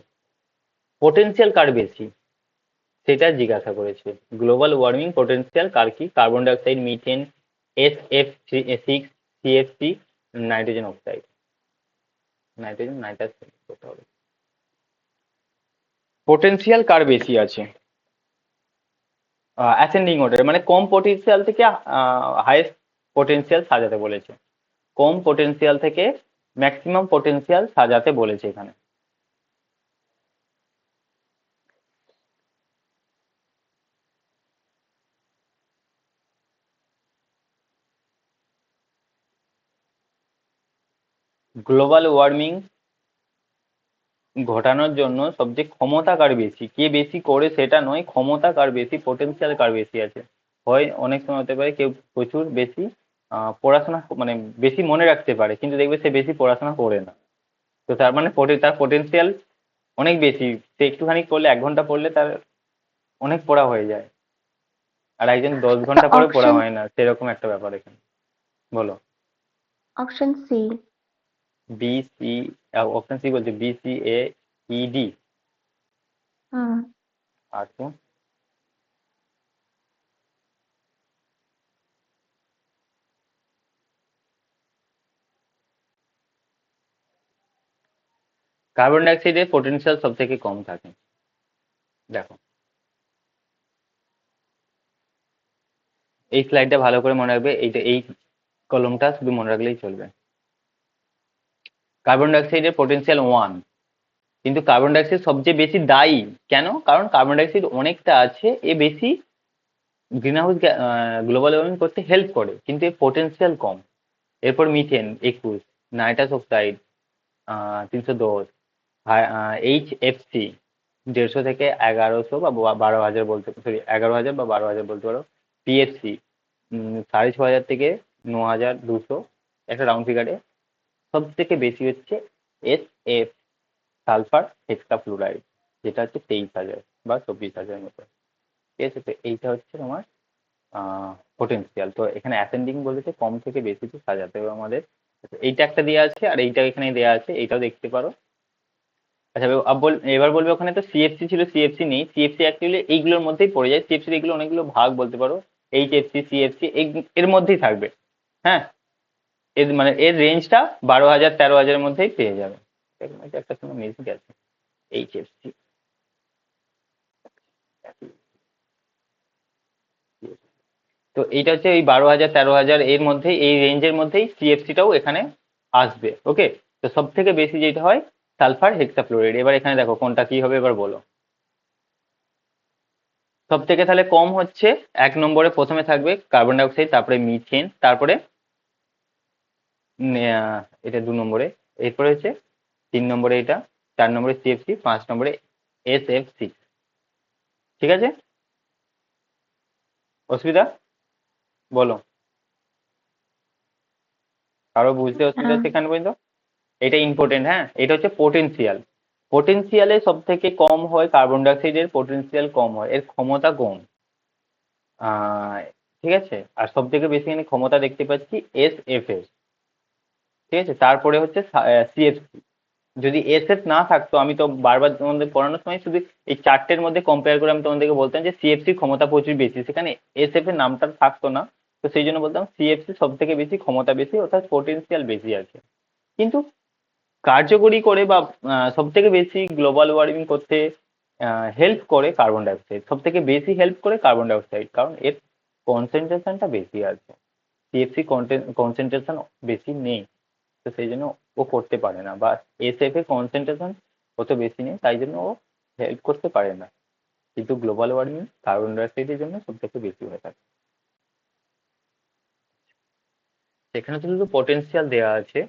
Potential কার বেশি সেটা জিজ্ঞাসা করেছে। গ্লোবাল ওয়ার্মিং পোটেনশিয়াল কার কি? Carbon dioxide, methane, SF6, CFC, nitrogen oxide, nitrogen nitrous করতে হবে। পোটেনশিয়াল কার বেশি আছে? অ্যাসেন্ডিং অর্ডার, মানে কম পোটেনশিয়াল থেকে হাইয়েস্ট পোটেনশিয়াল সাজাতে বলেছে। কম পোটেনশিয়াল থেকে ম্যাক্সিমাম পোটেনশিয়াল সাজাতে বলেছে এখানে। গ্লোবাল ওয়ার্মিং ঘটানোর জন্য সবচেয়ে ক্ষমতা কার বেশি, কে বেশি করে সেটা নয়, ক্ষমতা কার বেশি, পোটেনশিয়াল কার বেশি আছে। হয় অনেক সময় হতে পারে কেউ প্রচুর বেশি পড়াশোনা, মানে বেশি মনে রাখতে পারে, কিন্তু দেখবে সে বেশি পড়াশোনা করে না। তো তার মানে তার পোটেনশিয়াল অনেক বেশি, সে একটুখানি পড়লে 1 ঘন্টা পড়লে তার অনেক পড়া হয়ে যায়, আর একজন 10 ঘন্টা পরে পড়া অপশন হয় না, সেরকম একটা ব্যাপার এখানে। বলো। Option C. B C, option C বলছে, BCAED। হুম। আচ্ছা, কার্বন ডাইঅক্সাইডের পোটেনশিয়াল সব থেকে কম থাকে। দেখো এই স্লাইডটা ভালো করে মনে রাখবে, এই কলমটা শুধু মনে রাখলেই চলবে। কার্বন ডাইঅক্সাইডের পোটেনশিয়াল 1, কিন্তু কার্বন ডাইঅক্সাইড সবচেয়ে বেশি দায়ী। কেন? কারণ কার্বন ডাইঅক্সাইড অনেকটা আছে, এ বেশি গ্রিন হাউস গ্লোবাল ওয়ার্মিং করতে হেল্প করে, কিন্তু এর পোটেনশিয়াল কম। এরপর মিথেন 21, নাইট্রাস অক্সাইড 310, HFC 150 থেকে 1100 বা 12,000 বলতে, সরি 11,000 বা 12,000 বলতে পারো। PFC 6,500 থেকে 9,200, একটা রাউন্ড ফিগারে। সব থেকে বেশি হচ্ছে SF, সালফার হেক্সাফ্লুরাইড, যেটা হচ্ছে 23,000 বা 24,000 মতো। ঠিক আছে, তো এইটা হচ্ছে তোমার পোটেনশিয়াল। তো এখানে অ্যাসেন্ডিং বলেছে কম থেকে বেশিতে সাজাতে হবে আমাদের। এইটা একটা দেওয়া আছে, আর এইটা এখানে দেওয়া আছে, এইটাও দেখতে পারো। আচ্ছা, এবার বলবে ওখানে তো CFC ছিল, CFC নেই। CFC অ্যাকচুয়ালি এইগুলোর মধ্যেই পড়ে যায়। CFC এগুলো অনেকগুলো ভাগ বলতে পারো, HFC, CFC এর মধ্যেই থাকবে। হ্যাঁ, এর মানে এর রেঞ্জটা 12,000 13,000-এর মধ্যেই পেয়ে যাবে। এটা একটা সময় মিউজিক আছে, HFC। তো এইটা হচ্ছে এই 12,000 13,000 এর মধ্যেই, এই রেঞ্জের মধ্যেই CFCটাও এখানে আসবে। ওকে, তো সব থেকে বেশি যেটা হয় সালফার হেক্সাফ্লোরাইড। এবার এখানে দেখো কোনটা কি হবে, এবার বলো। সব থেকে তাহলে কম হচ্ছে 1 নম্বরে প্রথমে থাকবে কার্বন ডাইঅক্সাইড, তারপরে মিথেন, তারপরে এটা 2 নম্বরে, এরপরে হচ্ছে 3 নম্বরে এটা, 4 নম্বরে CFC, 5 নম্বরে SFC। ঠিক আছে, অসুবিধা বলো, কারো বুঝতে অসুবিধা হ্যাঁ, হচ্ছে এখানে পর্যন্ত? এটা ইম্পর্টেন্ট। হ্যাঁ, এটা হচ্ছে পোটেনশিয়াল। পোটেনশিয়ালে সব থেকে কম হয় কার্বন ডাইঅক্সাইডের, পোটেনশিয়াল কম হয়, এর ক্ষমতা কম। আহ, ঠিক আছে, আর সব থেকে বেশি এখানে ক্ষমতা দেখতে পাচ্ছি SF এর। ঠিক আছে, তারপরে হচ্ছে CFC। যদি SF না থাকতো, আমি তো বারবার তোমাদের পড়ানোর সময় শুধু এই চারটের মধ্যে কম্পেয়ার করে আমি তোমাদেরকে বলতাম যে CFC ক্ষমতা প্রচুর বেশি, সেখানে SF এর নামটা থাকতো না। তো সেই জন্য বলতাম CFC সব থেকে বেশি ক্ষমতা বেশি, অর্থাৎ পোটেনশিয়াল বেশি আছে। কিন্তু কার্যকরী করে বা সব থেকে বেশি গ্লোবাল ওয়ার্মিং করতে হেল্প করে কার্বন ডাইঅক্সাইড, সব থেকে বেশি হেল্প করে কার্বন ডাইঅক্সাইড, কারণ এর কনসেন্ট্রেশনটা বেশি আছে। CFC কনসেন্ট্রেশন বেশি নেই, তো সেই জন্য ও করতে পারে না, বা SF এর কনসেন্ট্রেশন অত বেশি নেই, তাই জন্য ও হেল্প করতে পারে না। কিন্তু গ্লোবাল ওয়ার্মিং কার্বন ডাইঅক্সাইডের জন্য সব থেকে বেশি হয়ে থাকে। সেখানে তো শুধু পটেনশিয়াল দেওয়া আছে।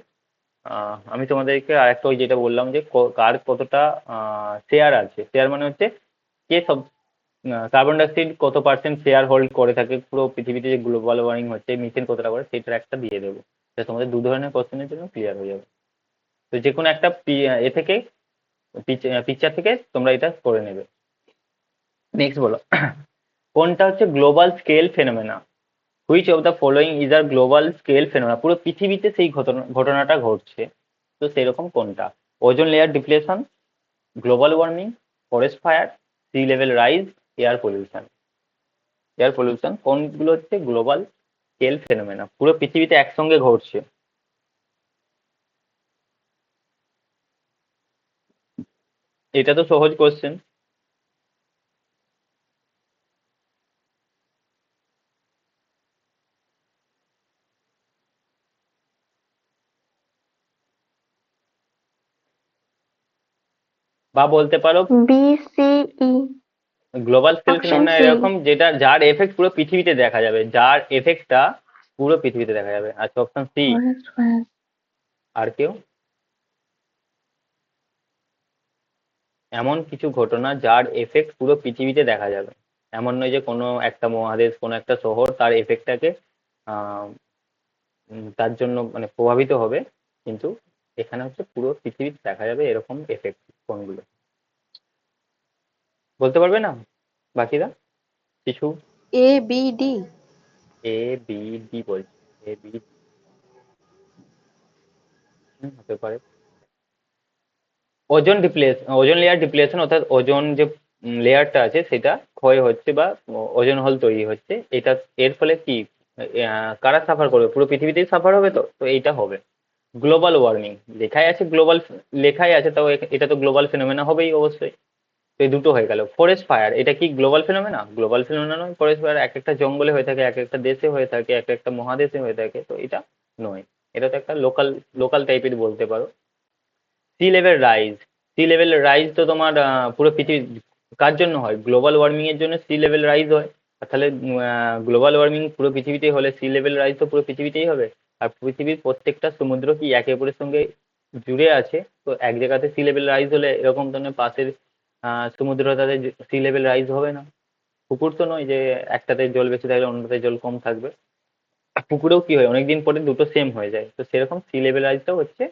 আমি তোমাদেরকে আরেকটা ওই যেটা বললাম যে কার কতটা শেয়ার আছে। শেয়ার মানে হচ্ছে কে সব কার্বন ডাইঅক্সাইড কত পার্সেন্ট শেয়ার হোল্ড করে থাকে পুরো পৃথিবীতে, যে গ্লোবাল ওয়ার্মিং হচ্ছে, মিথেন কতটা করে, সেটার একটা দিয়ে দেবো। এটা তোমাদের 2 ধরনের কোশ্চেনের জন্য ক্লিয়ার হয়ে যাবে। তো যে কোনো একটা এ থেকে, পিকচার থেকে তোমরা এটা করে নেবে। নেক্সট বলো, কোনটা হচ্ছে global scale phenomena? Which of the following is are global scale phenomena? পুরো পৃথিবীতে সেই ঘটনাটা ঘটছে, তো সেরকম কোনটা? Ozone layer depletion, global warming, forest fire, sea level rise, air pollution. Air pollution কোনগুলো হচ্ছে গ্লোবাল স্কেল ফেনোমেনা, পুরো পৃথিবীতে একসঙ্গে ঘটছে? এটা তো সহজ কোশ্চেন। বা বলতে পারো BCE, global scale option phenomena C. এরকম যেটা, যার এফেক্ট পুরো পৃথিবীতে দেখা যাবে, যার এফেক্টটা পুরো পৃথিবীতে দেখা যাবে। আচ্ছা, অপশন সি। Forest fire. আর কেউ? এমন কিছু ঘটনা যার এফেক্ট পুরো পৃথিবীতে দেখা যাবে, এমন নয় যে কোনো একটা মহাদেশ, কোনো একটা শহর তার এফেক্টটাকে তার জন্য মানে প্রভাবিত হবে, কিন্তু এখানে হচ্ছে পুরো পৃথিবীতে দেখা যাবে এরকম এফেক্ট কোনগুলো? বলতে পারবে না বাকিরা কিছু? ABD। ABD বলছে, ABD হতে পারে। ওজোন লেয়ার ডিপ্লেশন, অর্থাৎ ওজোন যে লেয়ারটা আছে সেটা ক্ষয় হচ্ছে, বা ওজোন হল তৈরি হচ্ছে। এটা এর ফলে কি কারা সাফার করবে? পুরো পৃথিবীতেই সাফার হবে। তো তো এইটা হবে গ্লোবাল ওয়ার্মিং। লেখাই আছে গ্লোবাল, লেখাই আছে, তাও এটা তো গ্লোবাল ফেনোমেনা হবেই অবশ্যই। তো এই দুটো হয়ে গেল। ফরেস্ট ফায়ার, এটা কি গ্লোবাল ফেনোমেনা? গ্লোবাল ফেনোমেনা নয়। ফরেস্ট ফায়ার এক একটা জঙ্গলে হয়ে থাকে, এক একটা দেশে হয়ে থাকে, এক একটা মহাদেশে হয়ে থাকে, তো এটা নয়। এটা তো একটা লোকাল লোকাল টাইপের বলতে পারো। সি লেভেল রাইজ তো তোমার পুরো পৃথিবী কার জন্য হয়? গ্লোবাল ওয়ার্মিং এর জন্য সি লেভেল রাইজ হয়। আর তাহলে গ্লোবাল ওয়ার্মিং পুরো পৃথিবীতেই হলে সি লেভেল রাইজ তো পুরো পৃথিবীতেই হবে। আর পৃথিবীর প্রত্যেকটা সমুদ্র কি একে অপরের সঙ্গে জুড়ে আছে, তো এক জায়গাতে সি লেভেল রাইজ হলে এরকম ধরনের পাশের সমুদ্র তাদের সি লেভেল রাইজ হবে না। পুকুর তো নয় যে একটাতে জল বেশি থাকলে অন্যটাতে জল কম থাকবে। পুকুরেও কি হয় অনেকদিন পরে দুটো সেম হয়ে যায়, তো সেরকম সি লেভেল রাইজটাও হচ্ছে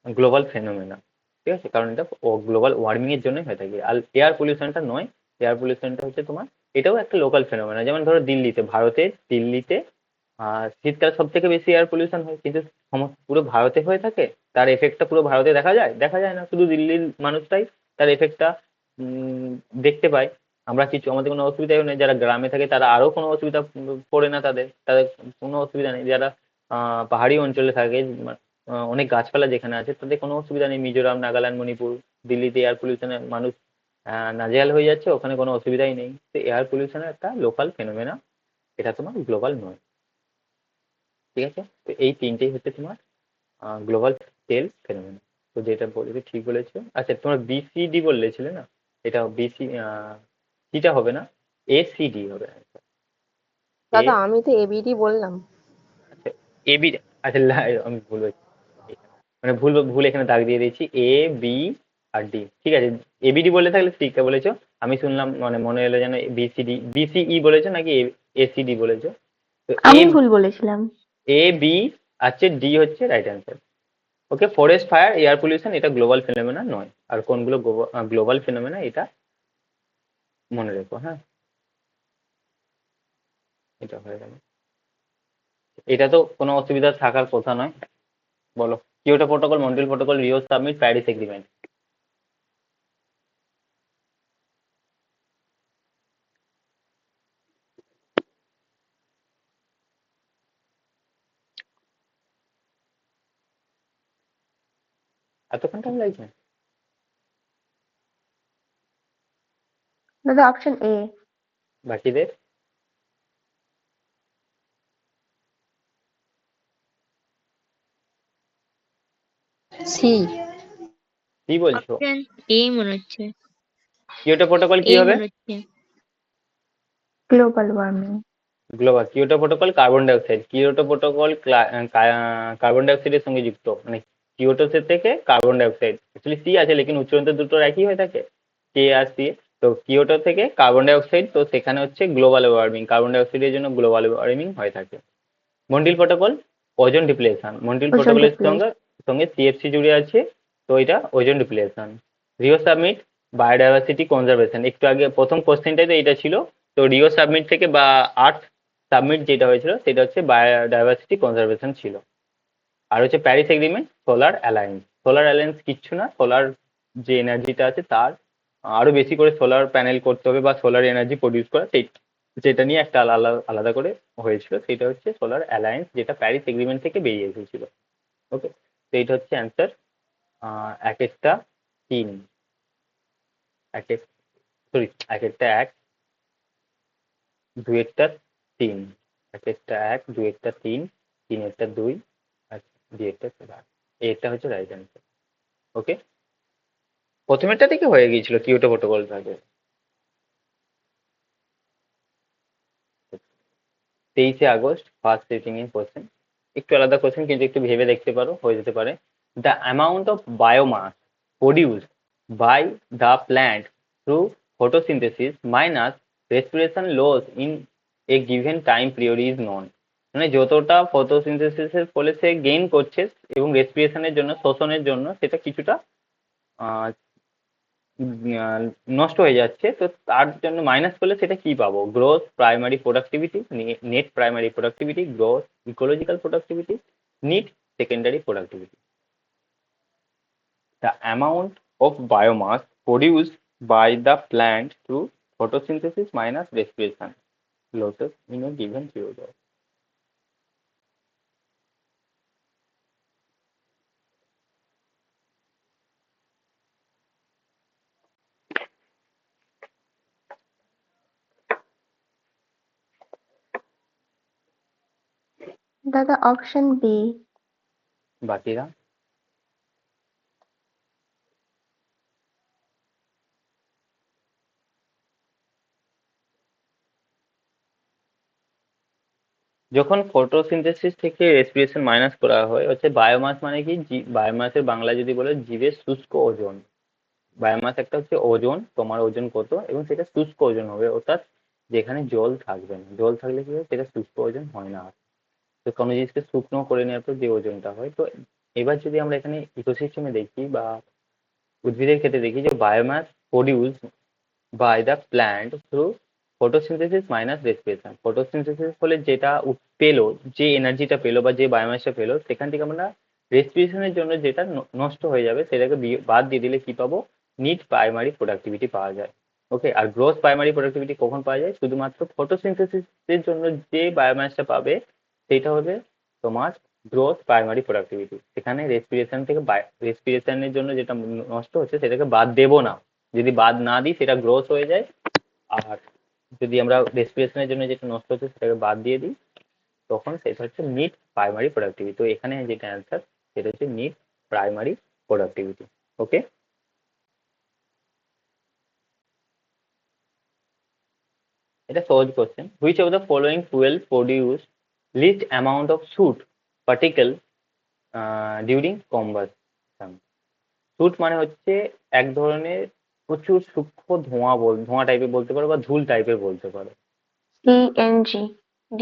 গ্লোবাল ফেনোমেনা। ঠিক আছে, কারণ এটা গ্লোবাল ওয়ার্মিং এর জন্যই হয়ে থাকে। আর এয়ার পলিউশনটা নয়, এয়ার পলিউশনটা হচ্ছে তোমার এটাও একটা লোকাল ফেনোমেনা। যেমন ধরো দিল্লিতে, ভারতের দিল্লিতে শীতকালে সব থেকে বেশি এয়ার পলিউশন হয়, কিন্তু পুরো ভারতে হয়ে থাকে। তার এফেক্টটা পুরো ভারতে দেখা যায়? দেখা যায় না, শুধু দিল্লির মানুষটাই তার এফেক্টটা দেখতে পায়। আমরা কিছু, আমাদের কোনো অসুবিধাই নেই। যারা গ্রামে থাকে তারা আরো কোনো অসুবিধা পড়ে না, তাদের তাদের কোনো অসুবিধা নেই। যারা পাহাড়ি অঞ্চলে থাকে, অনেক গাছপালা যেখানে আছে, তাদের কোনো অসুবিধা নেই। মিজোরাম, নাগাল্যান্ড, মণিপুর, দিল্লিতে এয়ার পলিউশনে মানুষ নাজেহাল হয়ে যাচ্ছে, ওখানে কোনো অসুবিধাই নেই। তো এয়ার পলিউশনের একটা লোকাল ফেনোমেনা, এটা তোমার গ্লোবাল নয়। ঠিক আছে, তো এই তিনটেই হচ্ছে তোমার গ্লোবাল স্কেল ফেনোমেনা। তো যেটা বলেছে ঠিক বলেছো। আচ্ছা, তোমরা বিসিডি বলেছিলে না? এটা বিসি সিটা হবে না, এসিডি হবে। এ, দাদা আমি তো এবিডি বললাম। আচ্ছা এবি, আচ্ছা আমি ভুল হয়েছে, মানে ভুল ভুল এখানে দাগ দিয়ে দিয়েছি। এ, বি আর ডি, ঠিক আছে। এবিডি বলে থাকলে ঠিকটা বলেছো। আমি শুনলাম, মানে মনে এলো যেন বিসিডি, বিসিই বলেছো নাকি এসিডি বলেছো। তো এ, আমি ভুল বলেছিলাম। বি আছে, ডি হচ্ছে রাইট অ্যান্সার। ওকে, ফরেস্ট ফায়ার, এয়ার পলিউশন এটা গ্লোবাল ফেনোমেনা নয়। আর কোনগুলো গ্লোবাল ফেনোমেনা এটা মনে রেখো, হ্যাঁ। এটা হয়ে গেল। এটা তো কোনো অসুবিধা থাকার কথা নয়। বলো, Kyoto protocol, Montreal protocol, Rio submit, Paris agreement. এতক্ষণ টাইম লাগছে? দাদা অপশন এ। বাকিদের? সি। কি বলছো? অপশন এ মনে হচ্ছে। কিয়োটো প্রোটোকল কি এ হবে? মনে হচ্ছে। Global warming. Global, Kyoto protocol carbon dioxide, Kyoto protocol carbon ডাইঅক্সাইডের সঙ্গে যুক্ত, মানে কিয়োটো থেকে কার্বন ডাইঅক্সাইড। অ্যাকচুয়ালি সি আছে, লেকিন উচ্চারণ তো দুটো একই হয়ে থাকে, কে আর সি। তো কিয়োটো থেকে কার্বন ডাইঅক্সাইড, তো সেখানে হচ্ছে গ্লোবাল ওয়ার্মিং, কার্বন ডাইঅক্সাইডের জন্য গ্লোবাল ওয়ার্মিং হয়ে থাকে। Montreal protocol, ozone depletion. Montreal ওজন প্রোটোকলের ডিপ্লেশন। সঙ্গে সঙ্গে সিএফসি জুড়ে আছে, তো এটা ozone depletion. Rio submit, biodiversity conservation. একটু আগে প্রথম কোশ্চেনটাই তো এটা ছিল। তো রিও সাবমিট থেকে বা আর্থ সাবমিট যেটা হয়েছিল সেটা হচ্ছে বায়োডাইভার্সিটি কনজারভেশন ছিল। আর হচ্ছে Paris agreement, solar alliance. Solar alliance কিচ্ছু না, সোলার যে এনার্জিটা আছে তার আরো বেশি করে সোলার প্যানেল করতে হবে বা সোলার এনার্জি প্রডিউস করা, যেটা নিয়ে একটা আলাদা আলাদা করে হয়েছিল, সেটা হচ্ছে সোলার অ্যালায়েন্স, যেটা প্যারিস এগ্রিমেন্ট থেকে বেরিয়ে এসেছিল। ওকে, তো এইটা হচ্ছে অ্যান্সার। এক একটা তিন, এক এক, সরি, এক একটা এক, দুই একটা তিন, এক একটা এক, দুই একটা তিন, তিন একটা দুই, আর দুই একটা চার। এটা হচ্ছে রাইট অ্যান্সার। ওকে, প্রথমেরটা থেকে হয়ে গিয়েছিল কিয়োটো প্রোটোকল থাকে। 23 August first sitting in question, একটু আলাদা কোশ্চেন, কিন্তু একটু ভেবে দেখতে পারো, হয়ে যেতে পারে। The amount of biomass produce by the plant through photosynthesis minus respiration loss in a given time period is known. মানে যতটা ফটোসিনথেসিসের ফলে সে গেইন করছে এবং রেসপিরেশনের জন্য, শ্বসনের জন্য সেটা কিছুটা আহ, নষ্ট হয়ে যাচ্ছে, তো তার জন্য মাইনাস করলে সেটা কি পাবো? Growth primary productivity, net primary productivity, growth ecological productivity, net secondary productivity. The amount of biomass produced by the plant through photosynthesis minus respiration losses in a given period. দাদা অপশন বি। বাকিরা? যখন photosynthesis থেকে respiration minus করা হয় হচ্ছে biomass মানে কি, বায়োমাসের বাংলা যদি বলে জীবের শুষ্ক ওজন। বায়োমাস একটা হচ্ছে ওজন, তোমার ওজন কত, এবং সেটা শুষ্ক ওজন হবে, অর্থাৎ যেখানে জল থাকবে না। জল থাকলে কি হয়, সেটা শুষ্ক ওজন হয় না। তো কোনো জিনিসকে শুকনো করে নেওয়ার পর যে ওজনটা হয়। তো এবার যদি আমরা এখানে ইকোসিস্টেমে দেখি বা উদ্ভিদের ক্ষেত্রে দেখি যে biomass produce by the plant through photosynthesis minus respiration. Photosynthesis ফলে যেটা পেলো, যে এনার্জিটা পেলো বা যে বায়োমাসটা পেলো, সেখান থেকে আমরা রেসপিরেশনের জন্য যেটা নষ্ট হয়ে যাবে সেটাকে বাদ দিয়ে দিলে কি পাবো, নিট প্রাইমারি প্রোডাক্টিভিটি পাওয়া যায়। ওকে, আর গ্রোস প্রাইমারি প্রোডাক্টিভিটি কখন পাওয়া যায়, শুধুমাত্র ফটোসিনথেসিসের জন্য যে বায়োমাসটা পাবে সেটা হবে তোমার গ্রোস প্রাইমারি প্রোডাক্টিভিটি। সেখানে রেসপিরেশন থেকে রেসপিরেশনের জন্য যেটা নষ্ট হচ্ছে সেটাকে বাদ দেবো না। যদি বাদ না দিই সেটা গ্রোথ হয়ে যায়। আর যদি আমরা রেসপিরেশনের জন্য যেটা নষ্ট হচ্ছে সেটাকে বাদ দিয়ে দিই, তখন সেটা হচ্ছে নিট প্রাইমারি প্রোডাক্টিভিটি। তো এখানে যেটা অ্যান্সার সেটা হচ্ছে নিট প্রাইমারি প্রোডাক্টিভিটি। ওকে, এটা সহজ question. Which of the following fuel produce least amount of soot particle during combustion. Soot মানে হচ্ছে এক ধরনের প্রচুর সূক্ষ্ম ধোঁয়া টাইপের বলতে পারো বা ধুল টাইপের বলতে পারো। CNG, D.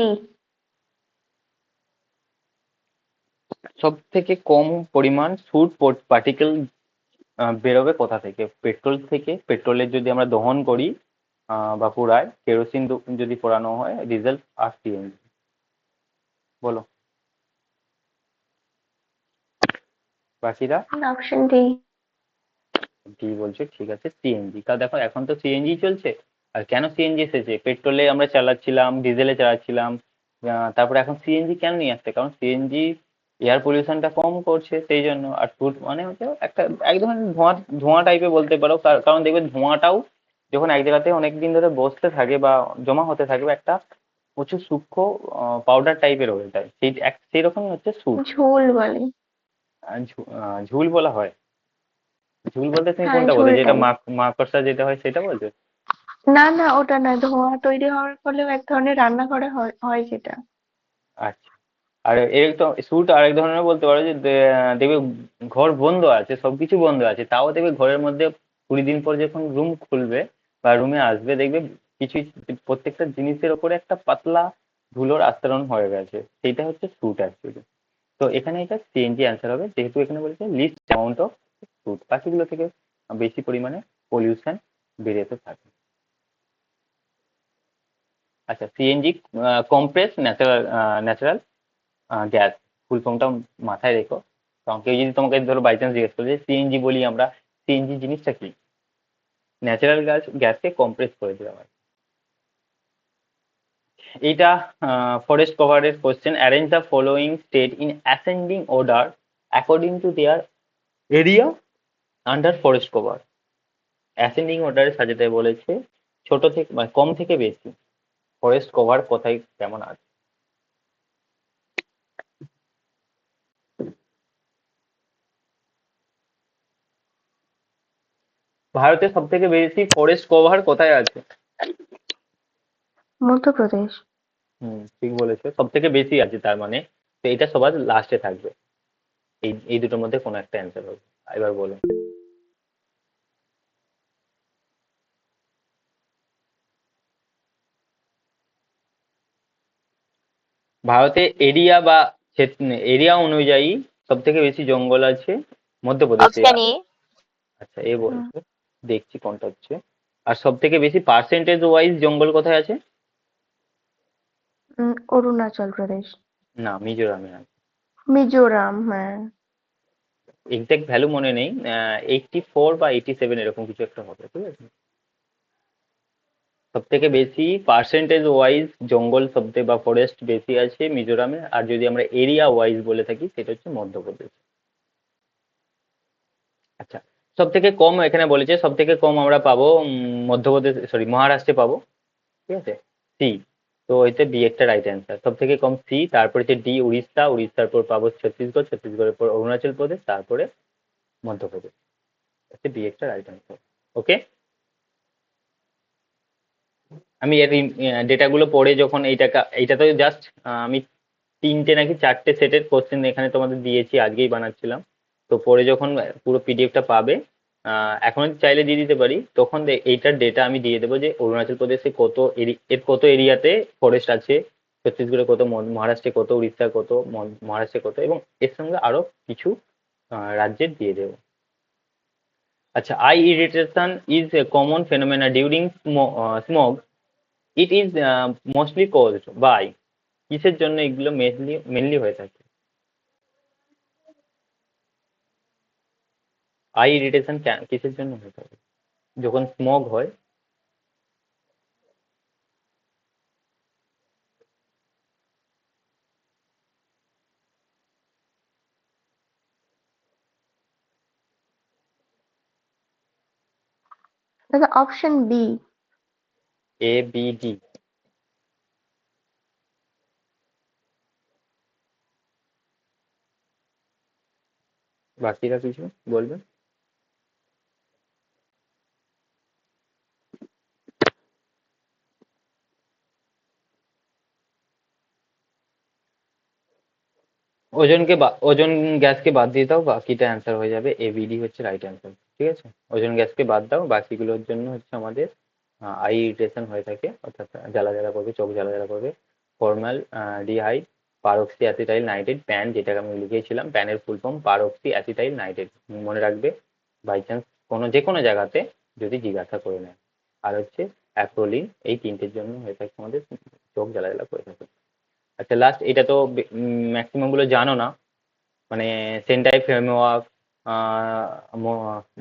সব থেকে কম পরিমাণ সুট পার্টিকেল বেরোবে কোথা থেকে? পেট্রোল থেকে। পেট্রোলের যদি আমরা দহন করি বা পোড়াই, কেরোসিন যদি পোড়ানো হয়, ডিজেল আর সিএনজি। বলো বাকিরা। Option D. ডি বলছে, ঠিক আছে সিএনজি। কারণ দেখো এখন তো সিএনজি চলছে। আর কেন সিএনজি এসেছে, পেট্রোলে আমরা চালাচ্ছিলাম, ডিজেলে চালাচ্ছিলাম, তারপরে এখন সিএনজি কেন নিয়ে আসছে, কারণ সিএনজি এয়ার পলিউশনটা কম করছে সেই জন্য। আর ফুড মানে হচ্ছে একটা এক ধরনের ধোঁয়া ধোঁয়া টাইপের বলতে পারো। কারণ দেখবে ধোঁয়াটাও যখন এক জায়গাতে অনেক দিন ধরে বসতে থাকে বা জমা হতে থাকবে, একটা প্রচুর সূক্ষ্ম পাউডার টাইপের হয়ে যায়, সেই রকমই হচ্ছে সুট। ঝোল বলে। ঝুল বলা হয়। ঝুল বলতে তুমি হ্যাঁ, কোনটা বলছো, যেটা ঝোলটাই। মাকড়সা যেটা হয় সেটা বলছো? না না, ওটা না, ধোঁয়া তৈরি হওয়ার ফলেও এক ধরনের রান্নাঘরে হয় হয় যেটা। আচ্ছা। আর এর তো স্যুট আরেক ধরনের বলতে পারো যে দেখবে ঘর বন্ধ আছে, সবকিছু বন্ধ আছে, তাও দেখবে ঘরের মধ্যে 20 দিন পর যখন রুম খুলবে বা রুমে আসবে, দেখবে কিছু প্রত্যেকটা জিনিসের ওপরে একটা পাতলা ধুলোর আস্তরণ হয়ে গেছে, সেইটা হচ্ছে স্যুট অ্যাকচুয়ালি। তো এখানে এটা সিএনজি অ্যান্সার হবে, যেহেতু এখানে বলেছে লিস্ট অ্যামাউন্ট অফ স্যুট, বাকিগুলো থেকে বেশি পরিমাণে পলিউশন বেরোতে থাকে। আচ্ছা, সিএনজি কম্প্রেস ন্যাচারাল গ্যাস, ফুল ফর্মটা মাথায় রেখো। কারণ কেউ যদি তোমাকে ধরো বাই চান্স জিজ্ঞেস করে যে সিএনজি বলি আমরা, সিএনজি জিনিসটা কি? ন্যাচারাল গ্যাসকে কম্প্রেস করে দেওয়া হয়। এইটা ফরেস্ট কভারের question. Arrange the following state in ascending order according to their area under forest cover. Ascending অর্ডারে সাজাতে বলেছে, ছোট থেকে মানে কম থেকে বেশি ফরেস্ট কভার কোথায় কেমন আছে। ভারতের সব থেকে বেশি ফরেস্ট কভার কোথায় আছে? মধ্যপ্রদেশ। ঠিক বলেছো, সব থেকে বেশি আছে তার মানে। তো এটা সবার লাস্টে থাকবে, এই দুটোর মধ্যে কোনো একটা অ্যান্সার হবে। এবার বলো। ভারতে এরিয়া বা এরিয়া অনুযায়ী সব থেকে বেশি জঙ্গল আছে মধ্যপ্রদেশে। Option A. আচ্ছা, এ বলছে, দেখছি কোনটা হচ্ছে। আর সব থেকে বেশি পার্সেন্টেজ ওয়াইজ জঙ্গল কোথায় আছে? অরুণাচল প্রদেশ। না, মিজোরামে আছে। মিজোরাম, হ্যাঁ। এক্সাক্ট ভ্যালু মনে নেই, 84 বা 87 এরকম কিছু একটা হবে, ঠিক আছে। সব থেকে বেশি পার্সেন্টেজ ওয়াইজ জঙ্গল বা ফরেস্ট বেশি আছে মিজোরামে। আর যদি আমরা এরিয়া ওয়াইজ বলে থাকি সেটা হচ্ছে মধ্যপ্রদেশ। আচ্ছা, সব থেকে কম এখানে বলেছে, সব থেকে কম আমরা পাবো মধ্যপ্রদেশ, সরি মহারাষ্ট্রে পাবো, ঠিক আছে, সি। তো এতে বি একটা রাইট অ্যান্সার, সব থেকে কম সি। তারপরে হচ্ছে ডি উড়িষ্যা, উড়িষ্যার পর পাবো ছত্তিশগড়, ছত্তিশগড়ের পর অরুণাচল প্রদেশ, তারপরে মধ্যপ্রদেশ। বি একটা রাইট অ্যান্সার। ওকে, আমি এর ডেটাগুলো পড়ে যখন এইটা তো জাস্ট আমি 3টে নাকি 4টে সেটের কোশ্চেন এখানে তোমাদের দিয়েছি, আজকেই বানাচ্ছিলাম। তো পরে যখন পুরো পিডিএফটা পাবে, এখন চাইলে দিয়ে দিতে পারি, তখন এইটার ডেটা আমি দিয়ে দেবো যে অরুণাচল প্রদেশে কত এর কত এরিয়াতে ফরেস্ট আছে, ছত্তিশগড়ে কত, মহারাষ্ট্রে কত, উড়িষ্যার কত, মহারাষ্ট্রে কত, এবং এর সঙ্গে আরো কিছু রাজ্যের দিয়ে দেবো। আচ্ছা, eye irritation is a common phenomena during smog. It is mostly caused by, কিসের জন্য এগুলো মেনলি হয়ে থাকে? আই ইরিটেশন কিসের জন্য হয়ে থাকে যখন স্মগ হয়? দাদা অপশন বি। এ, বি, ডি? বাকিরা কিছু বলবে? ওজন গ্যাসকে বাদ দিয়ে দাও, বাকিটা অ্যান্সার হয়ে যাবে। এ, বি, ডি হচ্ছে রাইট অ্যান্সার। ঠিক আছে, ওজন গ্যাসকে বাদ দাও, বাকিগুলোর জন্য হচ্ছে আমাদের আই ইরিটেশন হয়ে থাকে, অর্থাৎ জ্বালা জ্বালা করবে, চোখ জ্বালা জ্বালা করবে। Formaldehyde peroxy acetyl nitrate, PAN, যেটাকে আমি লিখেছিলাম, প্যানের full form peroxy acetyl nitrate. মনে রাখবে, বাই চান্স যে কোনো জায়গাতে যদি জিজ্ঞাসা করে নেয়। আর হচ্ছে অ্যাক্রোলিন, এই তিনটের জন্য হয়ে থাকে আমাদের চোখ জ্বালা জ্বালা করে থাকে। আচ্ছা, লাস্ট, এটা তো ম্যাক্সিমাম গুলো জানো না, মানে সেন্টাই ফ্রেমওয়ার্ক,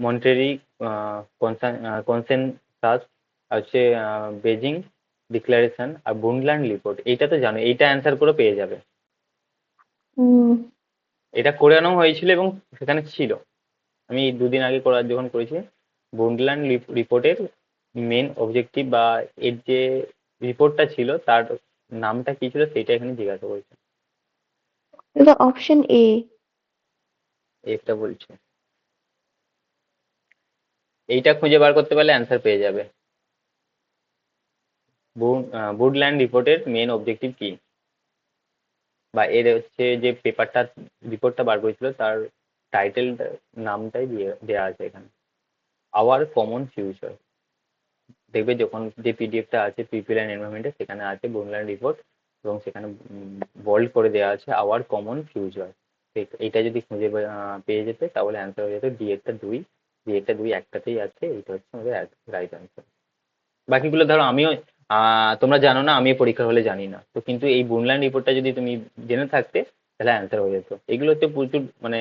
মন্ট্রেরি কনসেনসাস, হচ্ছে বেজিং ডিক্লারেশন, আর বুন্ডল্যান্ড রিপোর্ট, এইটা তো জানো, এইটা অ্যান্সার করে পেয়ে যাবে। হুম। এটা করানো হয়েছিল এবং সেখানে ছিল, আমি 2 দিন আগে যখন করেছি। বুন্ডল্যান্ড রিপোর্টের মেন অবজেক্টিভ বা এর যে রিপোর্টটা ছিল তার নামটা কি ছিল সেটা এখানে জিজ্ঞাসা করেছে। দাদা অপশন এ। একটা বলছে, এইটা খুঁজে বার করতে পারলে অ্যান্সার পেয়ে যাবে। বুডল্যান্ড রিপোর্টের মেন অবজেক্টিভ কি, বা এর হচ্ছে যে রিপোর্টটা বার করেছিল তার টাইটেল, নামটাই দেওয়া আছে এখানে, আওয়ার কমন ফিউচার। দেখবে যখন যে পিডিএফটা আছে পিপল অ্যান্ড এনভায়রনমেন্টে, সেখানে আছে বুডল্যান্ড রিপোর্ট, এবং সেখানে বোল্ড করে দেওয়া আছে আওয়ার কমন ফিউচার। এইটা যদি খুঁজে পেয়ে যেতে তাহলে অ্যান্সার হয়ে যেত ডি এরটা 2। ডি এরটা 2 একটাতেই আছে, এইটা হচ্ছে আমাদের রাইট অ্যান্সার। বাকিগুলো ধরো আমিও, তোমরা জানো না, আমিও পরীক্ষার হলে জানি না তো, কিন্তু এই বুনল্যান্ড রিপোর্টটা যদি তুমি জেনে থাকতে তাহলে অ্যান্সার হয়ে যেত। এগুলো হচ্ছে প্রচুর, মানে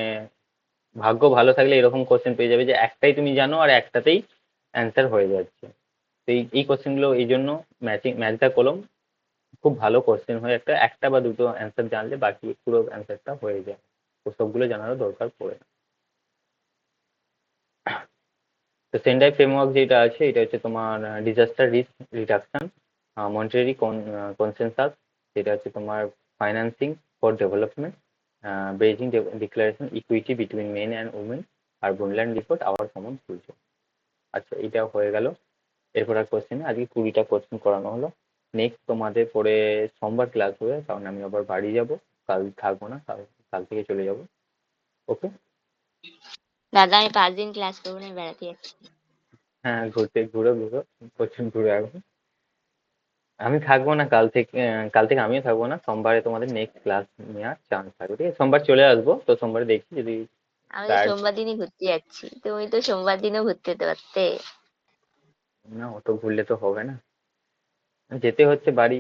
ভাগ্য ভালো থাকলে এরকম কোশ্চেন পেয়ে যাবে যে একটাই তুমি জানো আর একটাতেই অ্যান্সার হয়ে যাচ্ছে। তো এই কোশ্চেনগুলো এই জন্য ম্যাথ দা কলম খুব ভালো কোশ্চেন হয়, একটা বা দুটো অ্যান্সার জানলে বাকি পুরো অ্যান্সারটা হয়ে যায়, তো সবগুলো জানারও দরকার পড়ে না। তো সেন্ডাই ফ্রেমওয়ার্ক যেটা আছে এটা হচ্ছে তোমার disaster risk reduction, monetary consensus, যেটা হচ্ছে তোমার financing for development, Beijing declaration equity between men and women, আর Brundtland report our common future. আচ্ছা, এটা হয়ে গেল। এরপর আর কোশ্চেন, আজকে 20টা কোশ্চেন করানো হলো। নেক্সট তোমাদের পরে সোমবার ক্লাস হবে, কারণ আমি আবার বাড়ি যাব, কাল থাকবো না, কাল থেকে চলে যাব। ওকে? দাদা আমি 5 দিন ক্লাস করবো না, বেড়াতে যাচ্ছি। হ্যাঁ, ঘুরো ঘুরো, প্রচুর ঘুরে এখন। আমি থাকবো না কাল থেকে আমিও থাকবো না, সোমবারে তোমাদের নেক্সট ক্লাস নেওয়ার চান্স থাকবে, ঠিক আছে? সোমবার চলে আসবো, তো সোমবারে দেখছি যদি আমি তো টায়ার্ড। সোমবার দিনই ঘুরতে যাচ্ছি, তুমি তো সোমবার দিনও ঘুরতে যেতে পারতে। না, অত ঘুরলে তো হবে না, যেতে হচ্ছে বাড়ি।